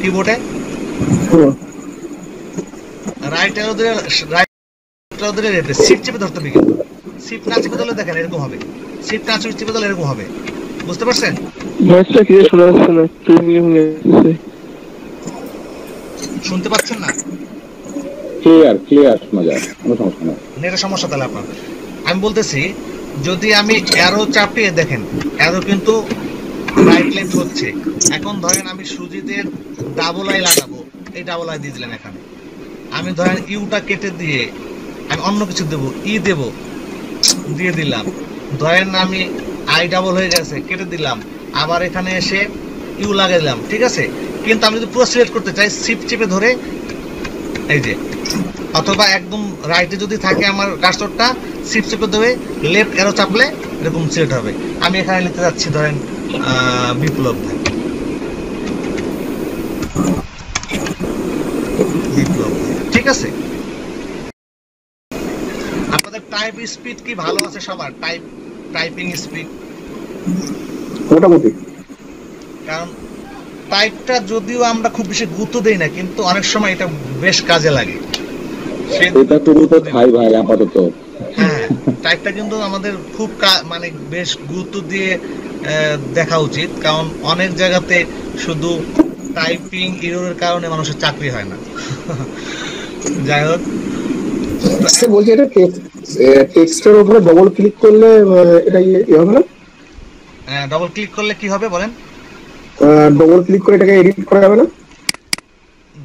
কিবোর্ডে, রাইট অ্যারো ধরে শিফট চেপে ধরতে হবে। কিন্তু শিফট না চেপে ধরলে দেখেন এরকম হবে, শিফট না চেপে ধরলে এরকম হবে। বুঝতে পারছেন? শুনতে পাচ্ছেন না? ক্লিয়ার শোনা যায়, কোনো সমস্যা নেই। নেটের সমস্যা তাহলে আপনার। আমি বলতেছি, যদি আমি অ্যারো চাপিয়ে দেখেন, অ্যারো কিন্তু রাইট লেফট হচ্ছে। এখন ধরেন আমি সুজিতের ডাবল আই লাগাবো, এই ডাবল আই দিয়ে দিলেন এখানে। আমি ধরেন ইউটা কেটে দিয়ে আমি অন্য কিছু দেবো, দিয়ে দিলাম। ধরেন আমি আই ডাবল হয়ে গেছে, কেটে দিলাম, আবার এখানে এসে ইউ লাগিয়ে দিলাম, ঠিক আছে। কিন্তু আমি যদি পুরো সিলেক্ট করতে চাই, শিফট চেপে ধরে এই যে, অথবা একদম রাইটে যদি থাকে আমার কার্সরটা, শিফট চেপে ধরে লেফট অ্যারো চাপলে এরকম সিলেক্ট হবে। আমি এখানে লিখতে যাচ্ছি ধরেন বিপ্লব ভাই, বিপ্লব। ঠিক আছে, আপনাদের টাইপ স্পিড কি ভালো আছে সবার? টাইপিং স্পিড মোটামুটি। কারণ টাইপটা যদিও আমরা খুব বেশি গুরুত্ব দেই না, কিন্তু অনেক সময় এটা বেশ কাজে লাগে। এটা তুমি তো খাই ভাই আপাতত। হ্যাঁ, টাইপটা কিন্তু আমাদের খুব মানে বেশ গুরুত্ব দিয়ে দেখা উচিত, কারণ অনেক জায়গাতে শুধু টাইপিং এররের কারণে মানুষের চাকরি হয় না। যাই হোক, স্যার বলছি এটা টেক্সটের উপরে ডবল ক্লিক করলে এটা ইয়ে হবে না? ডবল ক্লিক করলে কি হবে বলেন? ডবল ক্লিক করে এটাকে এডিট করা যাবে না?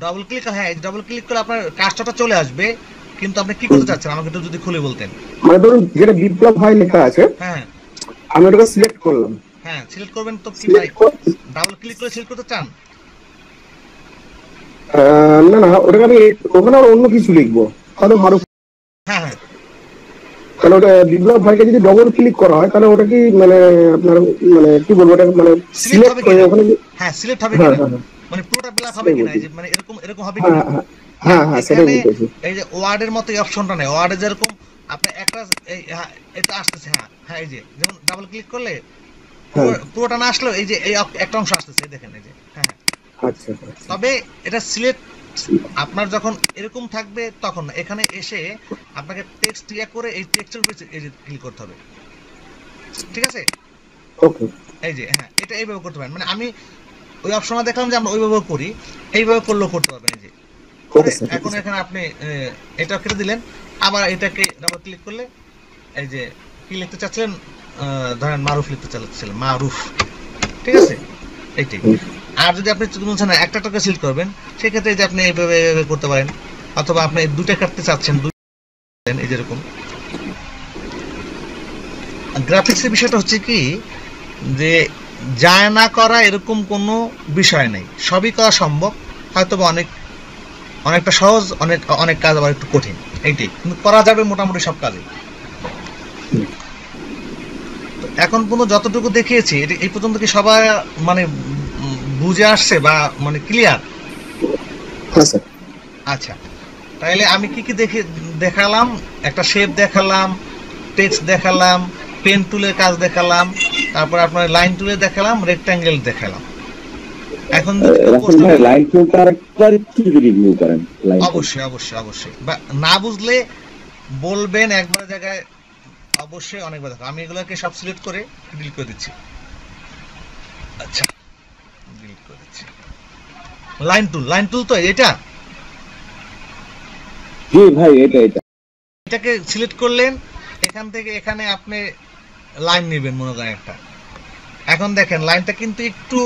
ডবল ক্লিক, হ্যাঁ ডবল ক্লিক করলে আপনার কাজটা চলে আসবে, কিন্তু আপনি কি করতে চাচ্ছেন আমাকে একটু যদি খুলে বলতেন। মানে ধরুন যেটা বিপ্লব ভাই লেখা আছে, হ্যাঁ আমি ওটাকে সিলেক্ট করলাম। হ্যাঁ, সিলেক্ট করবেন তো কি ভাই? সিলেক্ট ডাবল ক্লিক করে সিলেক্ট করতে চান? না না, ওটাকে আমি ওখানে আর অন্য কিছু লিখবো, তাহলে মারুফ। হ্যাঁ হ্যাঁ, তাহলে ওটা বিপ্লব ভাইকে যদি ডবল ক্লিক করা হয় তাহলে ওটা কি মানে আপনার মানে কি বলবো, ওটা মানে সিলেক্ট করে ওখানে। হ্যাঁ সিলেক্ট হবে হ্যাঁ কিনা, হ্যাঁ মানে পুরোটা ব্ল্যাক হবে কিনা, এই যে মানে এরকম হবে হ্যাঁ কিনা। হ্যাঁ হ্যাঁ হ্যাঁ, সেটাই এখানে বলতেছি। এই যে ওয়ার্ডের মতো অপশনটা নেই, ওয়ার্ডে যেরকম আপনি একটা এটা আসতেছে, হ্যাঁ হ্যাঁ, এই যে যেমন ডাবল ক্লিক করলে পুরোটা না আসলেও এই যে এই একটা অংশ আসতেছে, দেখেন এই যে। হ্যাঁ হ্যাঁ, আচ্ছা, তবে এটা সিলেক্ট আপনার যখন এরকম থাকবে তখন এখানে এসে আপনাকে টেক্সট ইয়া করে এই টেক্সটের উপরে এই যে ক্লিক করতে হবে। ঠিক আছে, ওকে। এই যে হ্যাঁ, এটা এইভাবে করতে পারেন। মানে আমি ওই অপশনটা দেখলাম যে আমরা ওইভাবে করি, এইভাবে করলেও করতে পারবেন। এই যে এখন এখানে আপনি এটা কেটে দিলেন, আবার এটাকে ডাবল ক্লিক করলে এই যে কি লিখতে চাচ্ছিলেন, ধরেন মারুফ লিখতে চাচ্ছিলেন, মারুফ। ঠিক আছে, এইটাই। আর যদি আপনি বলছেন না একটা টাকা সিলেক্ট করবেন, সেক্ষেত্রে যে আপনি এইভাবে করতে পারেন, অথবা আপনি দুইটা কাটতে চাচ্ছেন, এই যেরকম। গ্রাফিক্সের বিষয়টা হচ্ছে কি যে যায় না করা এরকম কোনো বিষয় নেই, সবই করা সম্ভব, হয়তো বা অনেকটা সহজ, অনেক কাজ আবার একটু কঠিন, এইটাই, কিন্তু করা যাবে মোটামুটি সব কাজে। এখন পর্যন্ত যতটুকু দেখিয়েছি এই পর্যন্ত কি সবাই মানে বুঝে আসছে বা মানে ক্লিয়ার? আচ্ছা, তাহলে আমি কি কি দেখালাম? একটা শেপ দেখালাম, টেক্সট দেখালাম, পেন টুলের কাজ দেখালাম, তারপর আপনার লাইন টুলে দেখালাম, রেক্ট্যাঙ্গেল দেখালাম। এখন লাইন টুলটা আরেকবার একটু রিভিউ করেন। অবশ্যই অবশ্যই অবশ্যই, বা না বুঝলে বলবেন একবার জায়গায়, অবশ্যই অনেকবার দেখো। আমি এগুলোকে সব সিলেক্ট করে ডিলিট করে দিচ্ছি। আচ্ছা, ডিলিট করে দিচ্ছি। লাইন টুল তো এটা, জি ভাই, এটাকে সিলেক্ট করলেন, এখান থেকে এখানে আপনি লাইন নেবেন মনে করেন একটা। এখন দেখেন লাইনটা কিন্তু একটু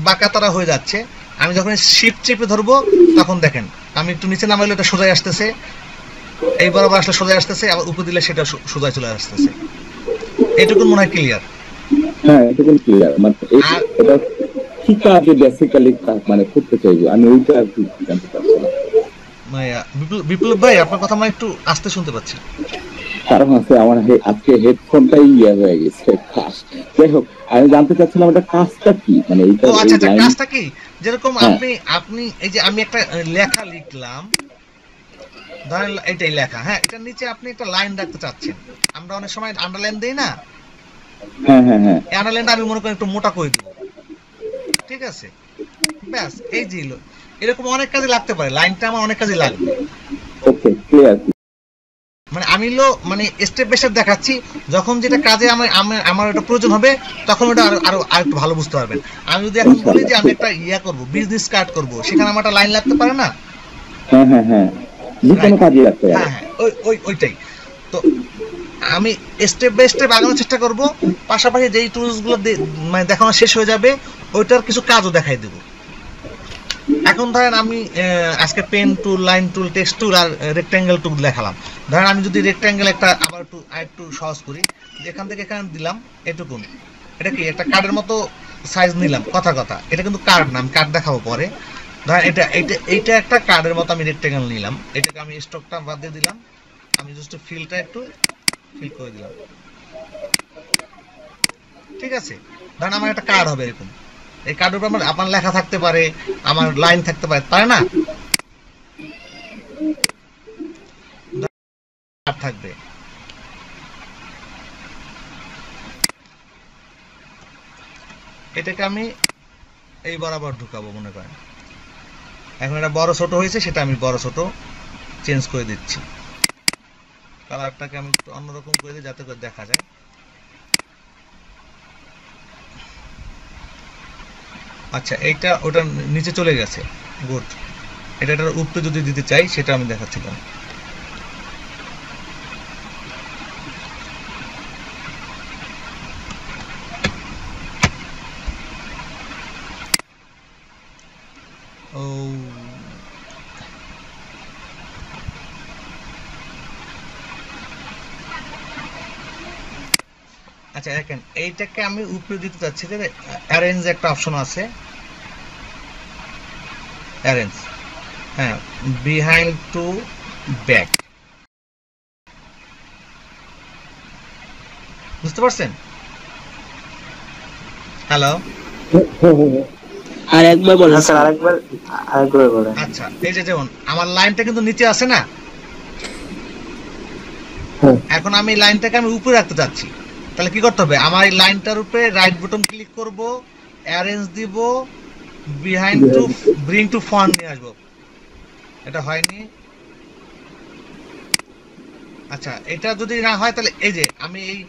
বাঁকাতারা হয়ে যাচ্ছে, আমি যখন শিফট চেপে ধরবো তখন দেখেন আমি একটু নিচে নামাইলে এটা সোজাই আসতেছে, এই বরাবর আসলে সোজাই আসতেছে, আবার উপর দিলে সেটা সোজাই চলে আসতেছে। এটুকুন মনে হয় ক্লিয়ার? হ্যাঁ, এটুকুন ক্লিয়ার। মানে এটা কি কাজে বেসিক্যালি মানে করতে চাইবো আমি, ওইটা আর কি জানতে চাচ্ছিলাম। বিপ্লব ভাই, আপনার কথা আমি একটু আস্তে শুনতে পাচ্ছি। কারণ আছে আমার আজকে হেডফোনটাই ইয়ে হয়ে গেছে খাস। যাই হোক, আমি জানতে চাচ্ছিলাম এটা কাজটা কি, মানে এইটা। আচ্ছা, কাজটা কি, যেরকম আপনি এই যে আমি একটা লেখা লিখলাম, ধরেন এটাই লেখা, হ্যাঁ, এটার নিচে আপনি একটা লাইন রাখতে চাচ্ছেন, আমরা অনেক সময় আন্ডারলাইন দেই না? হ্যাঁ হ্যাঁ হ্যাঁ, আন্ডারলাইনটা আমি মনে করি একটু মোটা করে দেব। ঠিক আছে, ব্যাস, এই যে এরকম অনেক কাজে লাগতে পারে, লাইনটা আমার অনেক কাজে লাগবে। ওকে, ক্লিয়ার। মানে আমি মানে স্টেপ বাই স্টেপ দেখাচ্ছি, যখন যেটা কাজে আমার এটা প্রয়োজন হবে তখন ওটা আরো একটু ভালো বুঝতে পারবেন। আমি যদি এখন বলি যে আমি একটা করব, বিজনেস কার্ড করব, সেখানে আমার একটা লাইন লাগতে পারে না? হ্যাঁ হ্যাঁ হ্যাঁ, যে কোনো কাজে লাগতে পারে। হ্যাঁ, ওইটাই তো। আমি স্টেপ বাই স্টেপ আগানোর চেষ্টা করব, পাশাপাশি যেই টুলস গুলো মানে দেখানো শেষ হয়ে যাবে ওইটার কিছু কাজও দেখাই দেব। এখন ধরেন আমি আজকে pen tool, line tool, text tool আর রেক্ট্যাঙ্গেল টুল দেখালাম। ধরেন আমি যদি রেক্ট্যাঙ্গেল একটা আবার একটু সহজ করি, এখান থেকে এখানে দিলাম এটুকুন, এটা কি একটা কার্ডের মতো সাইজ নিলাম, কথা এটা কিন্তু কার্ড না, আমি কার্ড দেখাবো পরে। ধরেন এইটা একটা কার্ডের মতো আমি রেক্ট্যাঙ্গেল নিলাম, এটাকে আমি স্ট্রোকটা বাদ দিয়ে দিলাম, আমি জাস্ট ফিলটা একটু ফিল করে দিলাম। ঠিক আছে, ধরেন আমার একটা কার্ড হবে এরকম, এই কার্ডের উপর আমার লেখা থাকতে পারে, আমার লাইন থাকতে পারে না? আর থাকবে। এটাকে আমি এই বরাবর ঢুকাবো মনে করেন। এখন এটা বড় ছোট হয়েছে, সেটা আমি বড় ছোট চেঞ্জ করে দিচ্ছি। কালারটাকে আমি একটু অন্যরকম করে দিই যাতে করে দেখা যায়। আচ্ছা, এইটা ওটা নিচে চলে গেছে, গুড। এটার উপরে যদি দিতে চাই সেটা আমি দেখাচ্ছিলাম। ও আচ্ছা, দেখেন এইটাকে আমি উপরে দিতে চাচ্ছি যে অ্যারেঞ্জ একটা অপশন আছে, অ্যারেঞ্জ, হ্যাঁ, বিহাইন্ড টু ব্যাক। বুঝতে পারছেন? হ্যালো, আর একবার বলেন স্যার আরেকবার বলেন। আচ্ছা, এই যে যেমন আমার লাইনটা কিন্তু নিচে আছে না, এখন আমি লাইনটাকে আমি উপরে রাখতে চাচ্ছি, তাহলে কি করতে হবে? আমার এই লাইনটার উপরে রাইট বাটন ক্লিক করব, অ্যারেঞ্জ দিব, behind to bring to font নিয়ে আসবো। এটা হয়নি। আচ্ছা, এটা যদি না হয় তাহলে এই যে আমি এই,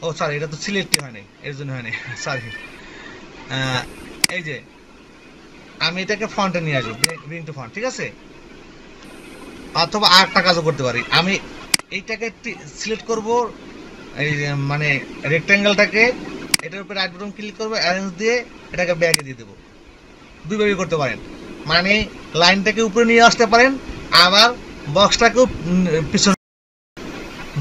ও সরি, এটা তো সিলেক্টই হয়নি, এর জন্য হয়নি, সরি। এই যে আমি এটাকে ফন্টে নিয়ে আসবো, ব্রিং টু ফন্ট, ঠিক আছে? অথবা আরেকটা কাজও করতে পারি, আমি এইটাকে সিলেক্ট করব, এই মানে রেক্ট্যাঙ্গেলটাকে, এটার উপরে রাইট বাটন ক্লিক করবো, অ্যারেঞ্জ দিয়ে এটাকে ব্যাকে দিয়ে দেবো। দুইভাবে করতে পারেন, মানে লাইনটাকে উপরে নিয়ে আসতে পারেন, আবার বক্সটাকেও পিছনে,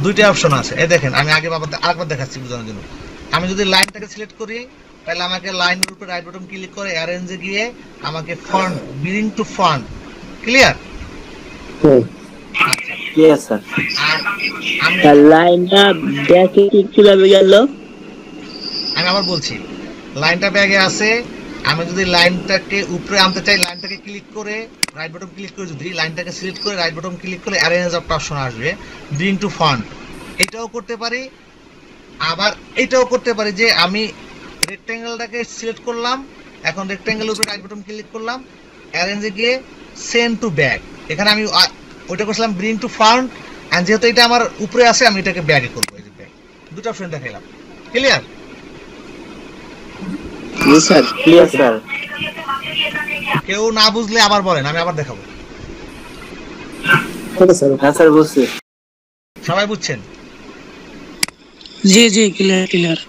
দুইটা অপশন আছে। এই দেখেন, আমি আগে আরেকবার দেখাচ্ছি বোঝানোর জন্য। আমি যদি লাইনটাকে সিলেক্ট করি তাহলে আমাকে লাইনের উপরে রাইট বাটন ক্লিক করে অ্যারেঞ্জে গিয়ে আমাকে front, bring to front, clear? Yes sir. আর আমি লাইনটা ব্যাকে কিভাবে গেল? আমি আবার বলছি, লাইনটা ব্যাগে আছে, আমি যদি লাইনটাকে উপরে আনতে চাই, লাইনটাকে ক্লিক করে রাইট বাটন ক্লিক করে, যদি লাইনটাকে সিলেক্ট করে রাইট বাটন ক্লিক করে অ্যারেঞ্জ একটা অপশন আসবে, ব্রিং টু ফন্ট, এটাও করতে পারি। আবার এটাও করতে পারি যে আমি রেক্ট্যাঙ্গেলটাকে সিলেক্ট করলাম, এখন রেক্ট্যাঙ্গেলের উপরে রাইট বাটন ক্লিক করলাম, অ্যারেঞ্জে গিয়ে সেন্ড টু ব্যাক, এখানে আমি ওইটা করছিলাম ব্রিং টু ফন্ট, এন্ড যেহেতু এটা আমার উপরে আছে আমি এটাকে ব্যাকে করবো, এই যে ব্যাক। দুটো অপশন দেখাইলাম, ক্লিয়ার? জি স্যার, ক্লিয়ার স্যার। কেউ না বুঝলে আবার বলেন, আমি আবার দেখাবো। হ্যাঁ স্যার, বুঝছি। সবাই বুঝছেন? জি জি, clear clear.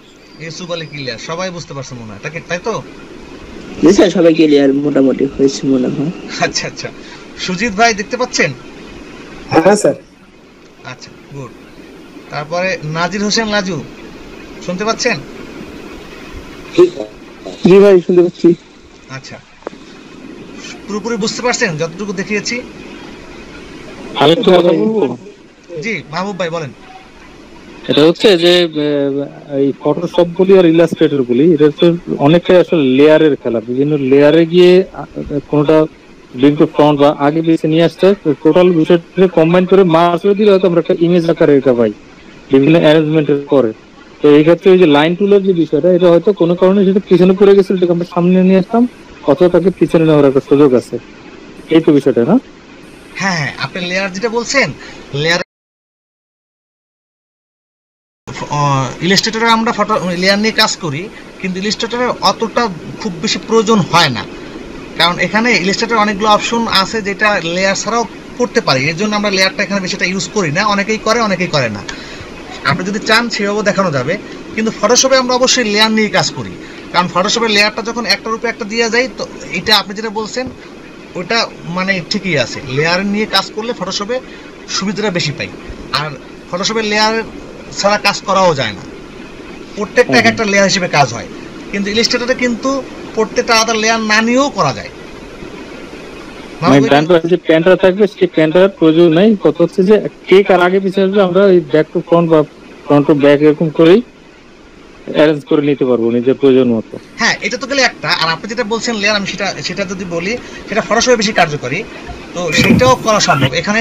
Yusuf Ali clear, সবাই বুঝতে পারছেন মনে হয়, তাই তো? জি স্যার, সবাই ক্লিয়ার মোটামুটি হয়েছে মনে হয়। আচ্ছা আচ্ছা, সুজিত ভাই দেখতে পাচ্ছেন? হ্যাঁ স্যার। আচ্ছা, গুড। তারপরে নাজির হোসেন লাজু, শুনতে পাচ্ছেন? জি ভাই, শুনতে পাচ্ছি। আচ্ছা, পুরোপুরি বুঝতে পারছেন যতটুকু দেখিয়েছি? আমি একটু কথা বলবো। জি, মাহবুব ভাই বলেন। এটা হচ্ছে যে এই ফটোশপ বলি আর ইলাস্ট্রেটর বলি, এটা হচ্ছে অনেকটাই আসলে লেয়ারের খেলা। বিভিন্ন লেয়ারে গিয়ে কোনোটা ব্রিং টু ফ্রন্ট বা আগে পিছে নিয়ে আসতে, টোটাল বিষয়টা কম্বাইন করে মার্জ করে দিলে হয়তো আমরা একটা ইমেজ আকারে এটা পাই বিভিন্ন অ্যারেঞ্জমেন্টের পরে। তো এই ক্ষেত্রে ওই যে লাইন টুলের যে বিষয়টা, এটা হয়তো কোনো কারণে সেটা পিছনে পড়ে গেছিল, এটাকে আমরা সামনে নিয়ে আসতাম, অথবা তাকে পিছনে নেওয়ার একটা সুযোগ আছে। এই তো বিষয়টা না? হ্যাঁ হ্যাঁ, আপনি লেয়ার যেটা বলছেন, লেয়ার ইলাস্ট্রেটরে আমরা ফটো লেয়ার নিয়ে কাজ করি, কিন্তু ইলাস্ট্রেটরে অতটা খুব বেশি প্রয়োজন হয় না, কারণ এখানে ইলাস্ট্রেটরে অনেকগুলো অপশন আছে যেটা লেয়ার ছাড়াও করতে পারি, এর জন্য আমরা লেয়ারটা এখানে বেশিটা ইউজ করি না। অনেকেই করে, অনেকেই করে না। আপনি যদি চান সেভাবেও দেখানো যাবে, কিন্তু ফটোশপে আমরা অবশ্যই লেয়ার নিয়ে কাজ করি, কারণ ফটোশপের লেয়ারটা যখন একটার উপরে একটা দিয়ে যায়, তো এটা আপনি যেটা বলছেন ওটা মানে ঠিকই আছে। লেয়ার নিয়ে কাজ করলে ফটোশপে সুবিধাটা বেশি পাই, আর ফটোশপের লেয়ার ছাড়া কাজ করাও যায় না, প্রত্যেকটা এক একটা লেয়ার হিসেবে কাজ হয়। কিন্তু ইলাস্ট্রেটরে কিন্তু প্রত্যেকটা আলাদা লেয়ার না নিয়েও করা যায়। মানে যে প্যান্টটা থাকবে সেই প্যান্টটার প্রয়োজন নেই, কত হচ্ছে যে কেক আর আগে পিছিয়ে আসবে, আমরা এই ব্যাক টু ফ্রন্ট বা ফ্রন্ট টু ব্যাক এরকম করেই অ্যারেঞ্জ করে নিতে পারবো নিজের প্রয়োজন মতো। হ্যাঁ, এটা তো গেলে একটা। আর আপনি যেটা বলছেন লেয়ার, আমি সেটা যদি বলি, সেটা ফটোশপে বেশি কার্যকরী। তো সেটাও করা সম্ভব। এখানে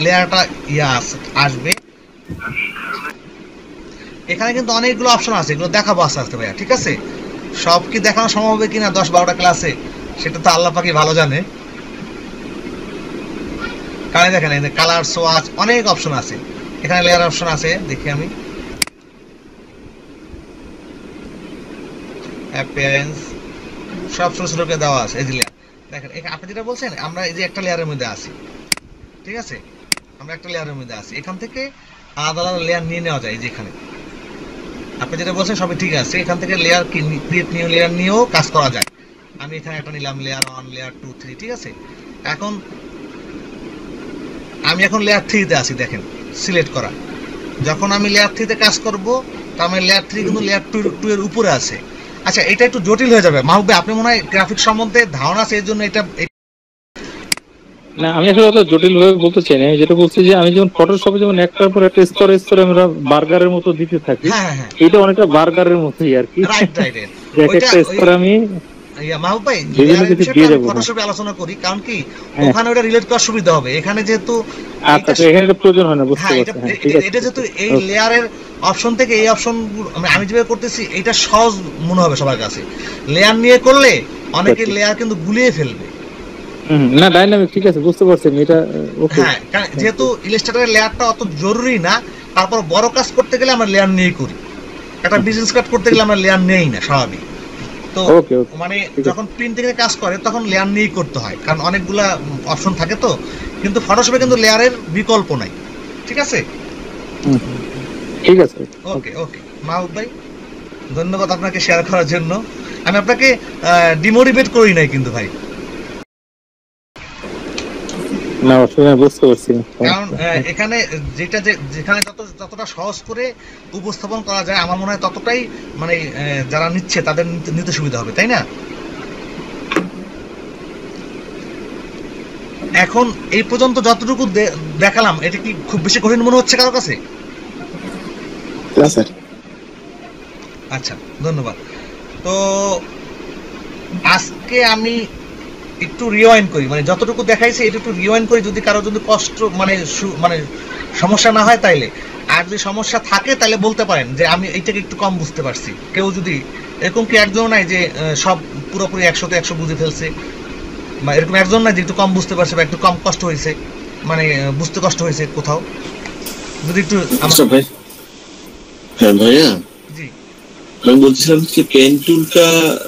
লেয়ারটা আসবে। এখানে কিন্তু অনেকগুলো অপশন আছে, এগুলো দেখাবো আস্তে আস্তে ভাইয়া, ঠিক আছে? সব কি দেখানো সম্ভব হবে কিনা 10-12টা ক্লাসে, সেটা তো আল্লাহ পাকই ভালো জানে। কারণ দেখেন এই কালার, সোয়াচ, অনেক অপশন আছে। এখানে লেয়ার অপশন আছে, দেখি আমি, অ্যাপিয়ারেন্স, সব ছোট ছোট করে দেওয়া আছে। এই যে লেয়ার দেখেন, এখানে আপনি যেটা বলছেন, আমরা এই যে একটা লেয়ারের মধ্যে আছি, ঠিক আছে? আমরা একটা লেয়ারের মধ্যে আছি, এখান থেকে আলাদা আলাদা লেয়ার নিয়ে নেওয়া যায়। যেখানে আপনি যেটা বলছেন সবই ঠিক আছে, এখান থেকে লেয়ার ক্রিয়েট নিউ লেয়ার নিয়েও কাজ করা যায়। আমি এখানে একটা নিলাম, লেয়ার 1, লেয়ার 2, 3, ঠিক আছে? এখন আমি লেয়ার 3 তে আছি, দেখেন সিলেক্ট করা। যখন আমি লেয়ার 3 তে কাজ করব, তার মানে লেয়ার 3 কিন্তু লেয়ার 2 এর উপরে আছে। আচ্ছা, এটা একটু জটিল হয়ে যাবে মাহবুব ভাই, আপনি মনে হয় গ্রাফিক্স সম্বন্ধে ধারণা আছে, এর জন্য এটা না, আমি আসলে অত জটিল ভাবে বলতে চাই না। যেটা বলছি যে আমি যেমন ফটোশপে যেমন একটার পর একটা স্তরে স্তরে আমরা বার্গারের মতো দিতে থাকি, এটা অনেকটা বার্গারের মতোই আর কি। রাইট একটা স্তরে আমি মাহবুব ভাই ফটোশপে আলোচনা করি, কারণ কি ওখানে ওটা রিলেট করার সুবিধা হবে। এখানে যেহেতু আচ্ছা, তো এখানে প্রয়োজন হয় না, বুঝতে পারছি। এটা যেহেতু এই লেয়ারের অপশন থেকে এই অপশন, আমি যেভাবে করতেছি এটা সহজ মনে হবে সবার কাছে। লেয়ার নিয়ে করলে অনেকে লেয়ার কিন্তু গুলিয়ে ফেলবে। না, ডাইনামিক, ঠিক আছে, বুঝতে পারছি এটা। ওকে, হ্যাঁ, কারণ যেহেতু ইলাস্ট্রেটরের লেয়ারটা অত জরুরি না, তারপর বড় কাজ করতে গেলে আমরা লেয়ার নিয়েই করি। একটা বিজনেস কার্ড করতে গেলে আমরা লেয়ার নেই না, স্বাভাবিক। তো মানে যখন প্রিন্টিং এর কাজ করে তখন লেয়ার নিয়েই করতে হয়, কারণ অনেকগুলা অপশন থাকে। তো কিন্তু ফটোশপে কিন্তু লেয়ারের বিকল্প নাই, ঠিক আছে? ঠিক আছে, ওকে মাহবুব ভাই, ধন্যবাদ আপনাকে শেয়ার করার জন্য। আমি আপনাকে ডিমোটিভেট করি নাই কিন্তু ভাই, না আসলে বুঝতে পারছি। কারণ এখানে যেখানে যতটা সহজ করে উপস্থাপন করা যায়, আমার মনে হয় ততটাই মানে যারা নিচ্ছে তাদের নিতে সুবিধা হবে, তাই না? এখন এই পর্যন্ত যতটুকু দেখালাম, এটা কি খুব বেশি কঠিন মনে হচ্ছে কারো কাছে? আচ্ছা, ধন্যবাদ। তো আজকে আমি একটু রিওয়াইন্ড করি, মানে যতটুকু দেখাইছে এটা একটু রিওয়াইন্ড করি, যদি কারো যদি কষ্ট মানে সমস্যা না হয় তাইলে। আর যদি সমস্যা থাকে তাহলে বলতে পারেন যে আমি এইটাকে একটু কম বুঝতে পারছি। কেউ যদি এরকম কি একজন নাই যে সব পুরোপুরি 100তে 100 বুঝে ফেলছে, বা এরকম একজন নাই যে একটু কম বুঝতে পারছে বা একটু কম কষ্ট হয়েছে, মানে বুঝতে কষ্ট হয়েছে কোথাও, যদি একটু ভাই। হ্যাঁ ভাইয়া, জি আমি বলছিলাম যে পেন টুলটা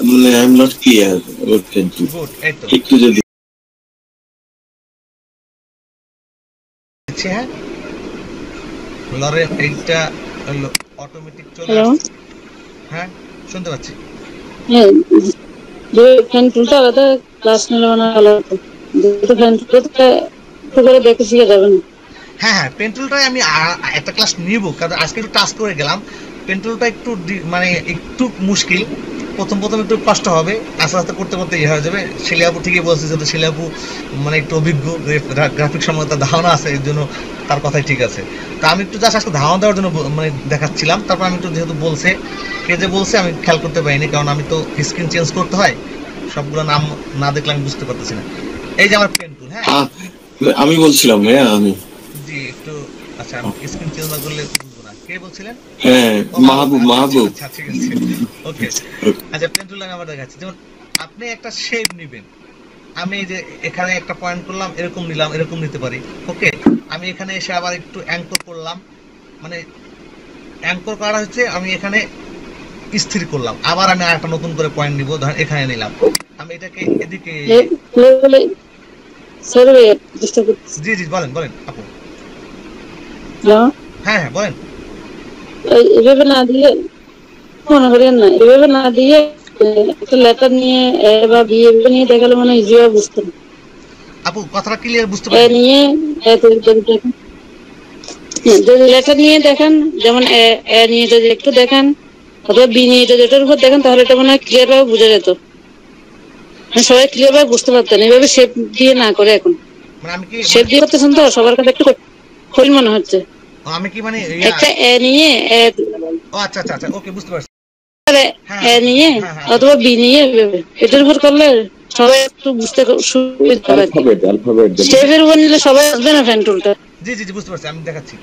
মানে I am not clear about pen tool, একটু যদি হ্যাঁ লরে এইটা অটোমেটিক চলে আসছে। হ্যাঁ, শুনতে পাচ্ছি। হ্যাঁ, যে পেন টুলটা আলাদা ক্লাস নিলে মানে আলাদা, যেহেতু পেন টুলটা একটু করে দেখে শিখে যাবেন। হ্যাঁ, পেন টুলটাই আমি একটা ক্লাস নিব, কারণ আজকে একটু টাস্ক করে গেলাম। পেন টুলটা একটু মানে একটু মুশকিল, প্রথম একটু কষ্ট হবে, আস্তে আস্তে করতে করতে ইয়ে হয়ে যাবে। শেলিয়াপু ঠিকই বলছে, যেহেতু শেলিয়াপু মানে একটু অভিজ্ঞ, গ্রাফিক সম্বন্ধে তার ধারণা আছে, এর জন্য তার কথাই ঠিক আছে। তা আমি একটু জাস্ট আজকে ধারণা দেওয়ার জন্য মানে দেখাচ্ছিলাম। তারপর আমি একটু যেহেতু বলছে, কে যে বলছে আমি খেয়াল করতে পারিনি, কারণ আমি তো স্ক্রিন চেঞ্জ করতে হয়, সবগুলো নাম না দেখলে আমি বুঝতে পারতেছি না। এই যে আমার পেন টুল। হ্যাঁ, আমি বলছিলাম ভাইয়া, আমি জি একটু, আচ্ছা আমি স্ক্রিন চেঞ্জ না করলে বুঝবো না। কে বলছিলেন? হ্যাঁ, মাহবুব। আচ্ছা, ঠিক আছে, ওকে। আচ্ছা, পেন টুল আমি আবার দেখাচ্ছি। যেমন আপনি একটা শেপ নেবেন, আমি এই যে এখানে একটা পয়েন্ট করলাম, এরকম নিলাম, এরকম নিতে পারি। ওকে, আমি এখানে এসে আবার একটু অ্যাঙ্কর করলাম, মানে অ্যাঙ্কর করা হচ্ছে, আমি এখানে স্থির করলাম, আবার আমি আরেকটা নতুন করে পয়েন্ট নিব, ধরেন এখানে নিলাম, আমি এটাকে এদিকে। জি বলেন আপু। হ্যাঁ বলেন। এভাবে না দিয়ে মনে করেন না, এভাবে না দিয়ে একটা লেটার নিয়ে বা বিয়ে নিয়ে দেখালে মানে ইজি হবে বুঝতে। আপু কথাটা ক্লিয়ার বুঝতে পারি নিয়ে যদি লেটার নিয়ে দেখেন, যেমন এ নিয়ে যদি একটু দেখেন, অথবা বি নিয়ে যদি এটার উপর দেখেন, তাহলে এটা মনে হয় ক্লিয়ার ভাবে বোঝা যেত, সবাই ক্লিয়ার ভাবে বুঝতে পারতেন। এভাবে শেপ দিয়ে না করে এখন শেপ দিয়ে করতেছেন, তো সবার কাছে একটু কঠিন মনে হচ্ছে। আমি কি মানে একটা এ নিয়ে ও আচ্ছা ওকে, বুঝতে পারছি। এ নিয়ে অথবা বি নিয়ে এভাবে এটার উপর করলে সবাই একটু বুঝতে সুবিধা হবে। অ্যালফাবেট শেপের উপর নিলে সবাই আসবে না ফ্যান টুলটা। জি জি জি বুঝতে পারছি, আমি দেখাচ্ছি।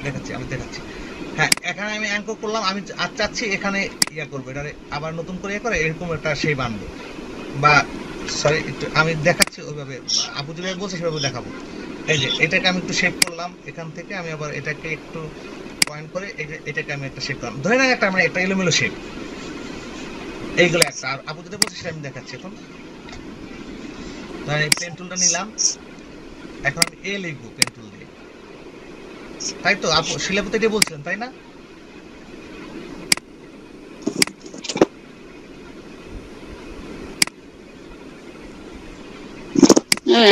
হ্যাঁ, এখানে আমি অ্যাঙ্কর করলাম, আমি চাচ্ছি এখানে ইয়া করবো, এটা আবার নতুন করে ইয়ে করে এরকম একটা শেপ আনবো, বা সরি একটু আমি দেখাচ্ছি ওইভাবে, আপু যেভাবে বলছে সেভাবে দেখাবো। এই যে এটাকে আমি একটু শেপ করলাম, এখান থেকে আমি আবার এটাকে একটু পয়েন্ট করে এটাকে আমি একটা শেপ করলাম, ধরে না একটা মানে একটা এলোমেলো শেপ, এইগুলো একটা। আর আপু যেটা বলছে সেটা আমি দেখাচ্ছি। এখন ধরেন এই পেন টুলটা নিলাম, এখন আমি এ লিখবো পেন টুল দিয়ে, তাই তো আপু? শিলাপতি এটা বলছিলেন তাই না?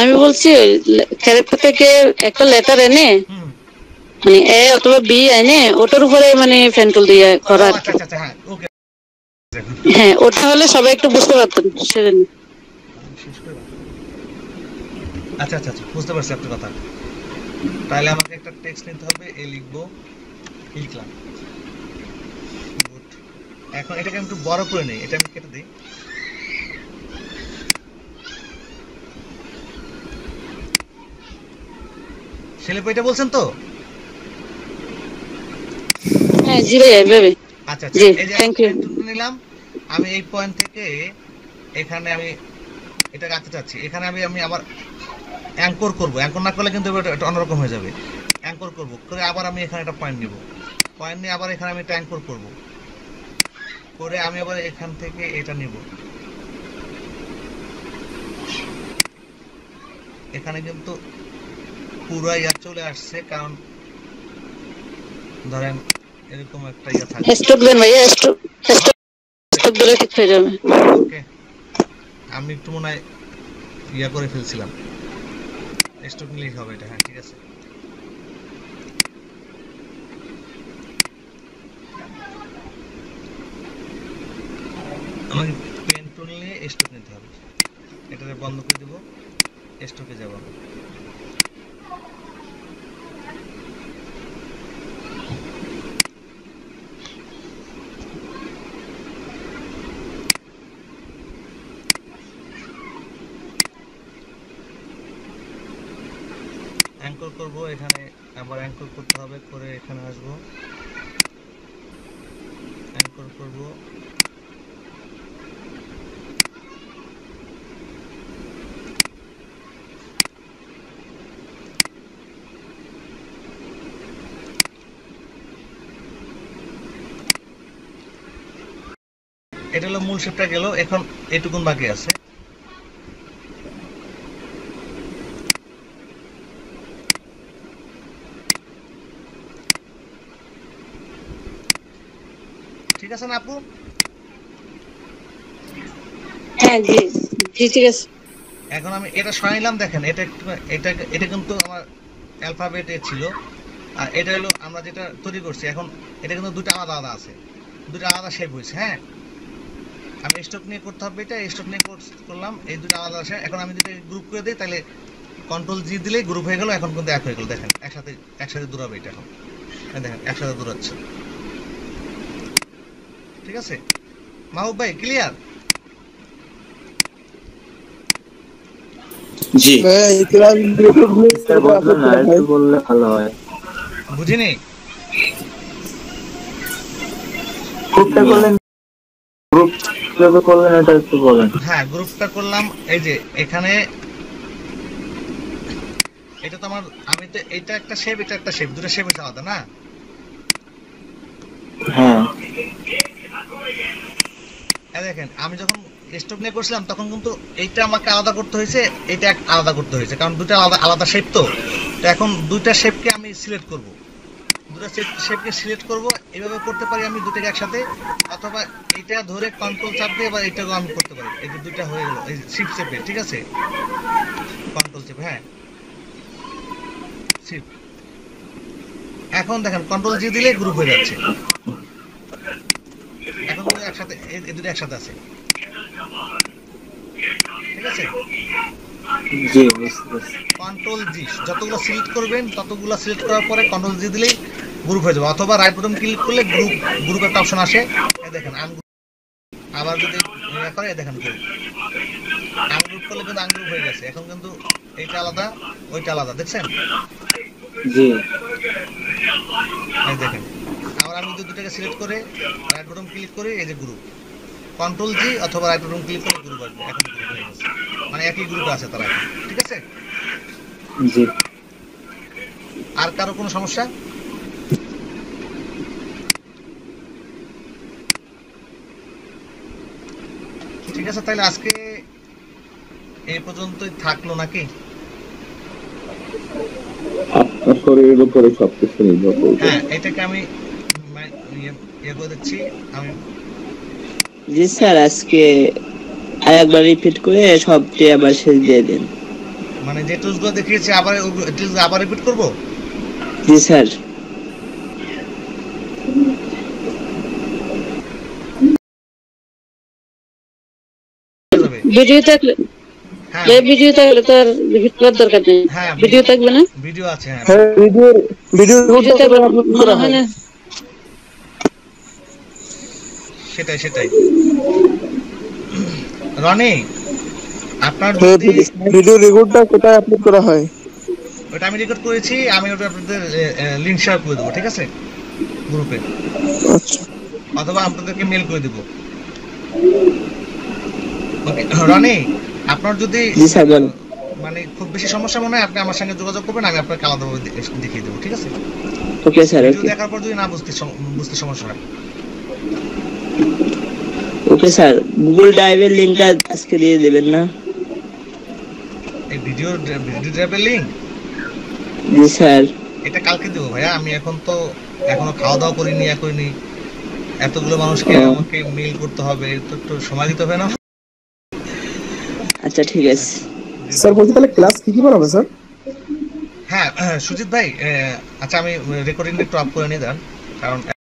আমি বলছি ক্যারেক্টার থেকে একটা লেটার এনে মানে এ অথবা বি এনে ওটার উপরে মানে ফ্যান টুল দিয়ে করা আর কি। হ্যাঁ ওকে, হ্যাঁ ওটা হলে সবাই একটু বুঝতে পারতেন সেজন্য। আচ্ছা বুঝতে পারছি আপনার কথা। তাহলে আমাকে একটা টেক্সট নিতে হবে, এ লিখবো, লিখলাম, গুড। এখন এটাকে আমি একটু বড় করে নিই, এটা আমি কেটে দিই। শিলাপতি এটা বলছেন তো? হ্যাঁ জি ভাই এইভাবে। আচ্ছা জি এই যে থ্যাংক ইউ। নিলাম, আমি এই পয়েন্ট থেকে এখানে আমি এটা রাখতে চাচ্ছি, এখানে আমি আবার অ্যাঙ্কর করব, অ্যাঙ্কর না করলে কিন্তু এটা অন্যরকম হয়ে যাবে। অ্যাঙ্কর করব করে আবার আমি এখানে একটা পয়েন্ট নিব, পয়েন্ট নিয়ে আবার এখানে আমি একটা অ্যাঙ্কর করব, করে আমি আবার এখান থেকে এটা নিব, এখানে কিন্তু পুরো ইয়া চলে আসছে, কারণ ধরেন এরকম একটা ইয়া থাকে। স্টপ দেন ভাইয়া, স্টপ দিলে ঠিক হয়ে যাবে। ওকে, আমি একটু মনে হয় ইয়া করে ফেলছিলাম, স্টপ নিলেই হবে এটা। হ্যাঁ ঠিক আছে। আমাকে পেন টুল নিয়ে স্টক নিতে হবে, এটাকে বন্ধ করে দেব, স্টকে যাব। অ্যাঙ্কর করব, এখানে আবার অ্যাঙ্কর করতে হবে, করে এখানে আসবো, অ্যাঙ্কর করব, এটা হলো মূল শেপটা গেল। এখন এটুকুন বাকি আছে, ঠিক আছে না আপু? হ্যাঁ জি জি ঠিক আছে। এখন আমি এটা সরাইলাম, দেখেন এটা এটা কিন্তু আমার অ্যালফাবেট এ ছিল, আর এটা হলো আমরা যেটা তৈরি করছি। এখন এটা কিন্তু দুটো আলাদা আলাদা আছে, দুটো আলাদা শেপ হয়েছে। হ্যাঁ, আমি স্টক নিয়ে করতে হবে, এটা স্টক নিয়ে করলাম, এই দুটো আলাদা আছে। এখন আমি যদি গ্রুপ করে দিই তাহলে কন্ট্রোল জি দিলেই গ্রুপ হয়ে গেল, এখন কিন্তু এক হয়ে গেল। দেখেন একসাথে দূরাবে এটা, এখন দেখেন একসাথে দূরাচ্ছে। ঠিক আছে মাহবুব ভাই, ক্লিয়ার? জি বললে ভালো হয়। বুঝিনি? গ্রুপটা করলেন, গ্রুপ কিভাবে করলেন এটা একটু বলেন। হ্যাঁ, গ্রুপটা করলাম। এই যে এখানে এটা তো আমার, আমি তো এটা একটা শেপ, এটা একটা শেপ, দুটো শেপ হচ্ছে আলাদা না? হ্যাঁ দেখেন আমি যখন স্টক নিয়ে করছিলাম তখন কিন্তু এইটা আমাকে আলাদা করতে হয়েছে, এটা আলাদা করতে হয়েছে, কারণ দুটো আলাদা আলাদা শেপ। তো এখন দুইটা শেপকে আমি সিলেক্ট করব, দুটো শেপকে সিলেক্ট করব। এইভাবে করতে পারি আমি দুটোকে একসাথে, অথবা এটা ধরে কন্ট্রোল চাপ দিয়ে বা এটাকেও আমি করতে পারি। এই যে দুইটা হয়ে গেল, এই শিফট চেপে, ঠিক আছে, কন্ট্রোল চেপে, হ্যাঁ শিফট। এখন দেখেন কন্ট্রোল জি দিলে গ্রুপ হয়ে যাচ্ছে, এখন দুটো একসাথে, এই দুটো একসাথে আছে। ঠিক আছে, জি বুঝতে পারছি। কন্ট্রোল জি যতগুলো সিলেক্ট করবেন ততগুলো সিলেক্ট করার পরে কন্ট্রোল জি দিলেই গ্রুপ হয়ে যাবে, অথবা রাইট বাটন ক্লিক করলে গ্রুপ একটা অপশন আসে, দেখেন আবার যদি ইয়ে করে দেখেন আঙ্গুর করলে কিন্তু আঙ্গুর হয়ে গেছে, এখন কিন্তু এইটা আলাদা ওইটা আলাদা, দেখছেন? জি এই দেখেন। আবার আমি যদি দুটাকে সিলেক্ট করে রাইট বাটন ক্লিক করি, এই যে গ্রুপ, কন্ট্রোল জি অথবা রাইট বাটন ক্লিক করে গ্রুপ আসবে, এখন গ্রুপ হয়ে গেছে, মানে একই গ্রুপে আছে তারা এখন। ঠিক আছে? জি আর কারো কোনো সমস্যা? ঠিক আছে, তাহলে আজকে এই পর্যন্তই থাকলো নাকি? আপনার শরীরের উপরে সবকিছু নির্ভর করবে। হ্যাঁ, এটাকে আমি ইয়ে করে দিচ্ছি আমি। জি স্যার, আজকে আরেকবার রিপিট করে সবটি আবার শেষ দিয়ে দিন। মানে যে টুলসগুলো দেখিয়েছি আবার আবার রিপিট করব? জি স্যার। ভিডিও থাকলে হ্যাঁ ভিডিও থাকলে তো আর রিপিট করার দরকার নেই। হ্যাঁ ভিডিও থাকবে না? ভিডিও আছে। হ্যাঁ হ্যাঁ ভিডিও ভিডিও থাকলে মনে হয় না। সেটাই। রনি, আপনার যদি ভিডিও রেকর্ডটা কোথায় আপলোড করা হয়? ওটা আমি রেকর্ড করেছি, আমি ওটা আপনাদের লিংক শেয়ার করে দেবো, ঠিক আছে, গ্রুপে, আচ্ছা অথবা আপনাদেরকে মেল করে দেবো। ওকে রনি, আপনার যদি জি স্যার বলেন। মানে খুব বেশি সমস্যা মনে হয় আপনি আমার সঙ্গে যোগাযোগ করবেন, আমি আপনাকে আলাদাভাবে দেখিয়ে দেবো, ঠিক আছে? Okay sir. ভিডিও ওকে দেখার পর যদি না বুঝতে সমস্যা হয়। ওকে স্যার, গুগল ড্রাইভের লিংকটা আজকে দিয়ে দেবেন না? এই ভিডিও ড্রাইভের লিংক জি স্যার। এটা কালকে দেবো ভাইয়া, আমি এখনো খাওয়া দাওয়া করিনি, এতগুলো মানুষকে আমাকে মেইল করতে হবে, তো একটু সময় দিতে হবে না? আচ্ছা ঠিক আছে স্যার। বলছি তাহলে ক্লাস কি করাবে স্যার? হ্যাঁ সুজিত ভাই, আচ্ছা আমি রেকর্ডিংটা একটু অফ করে নিয়ে দেন, কারণ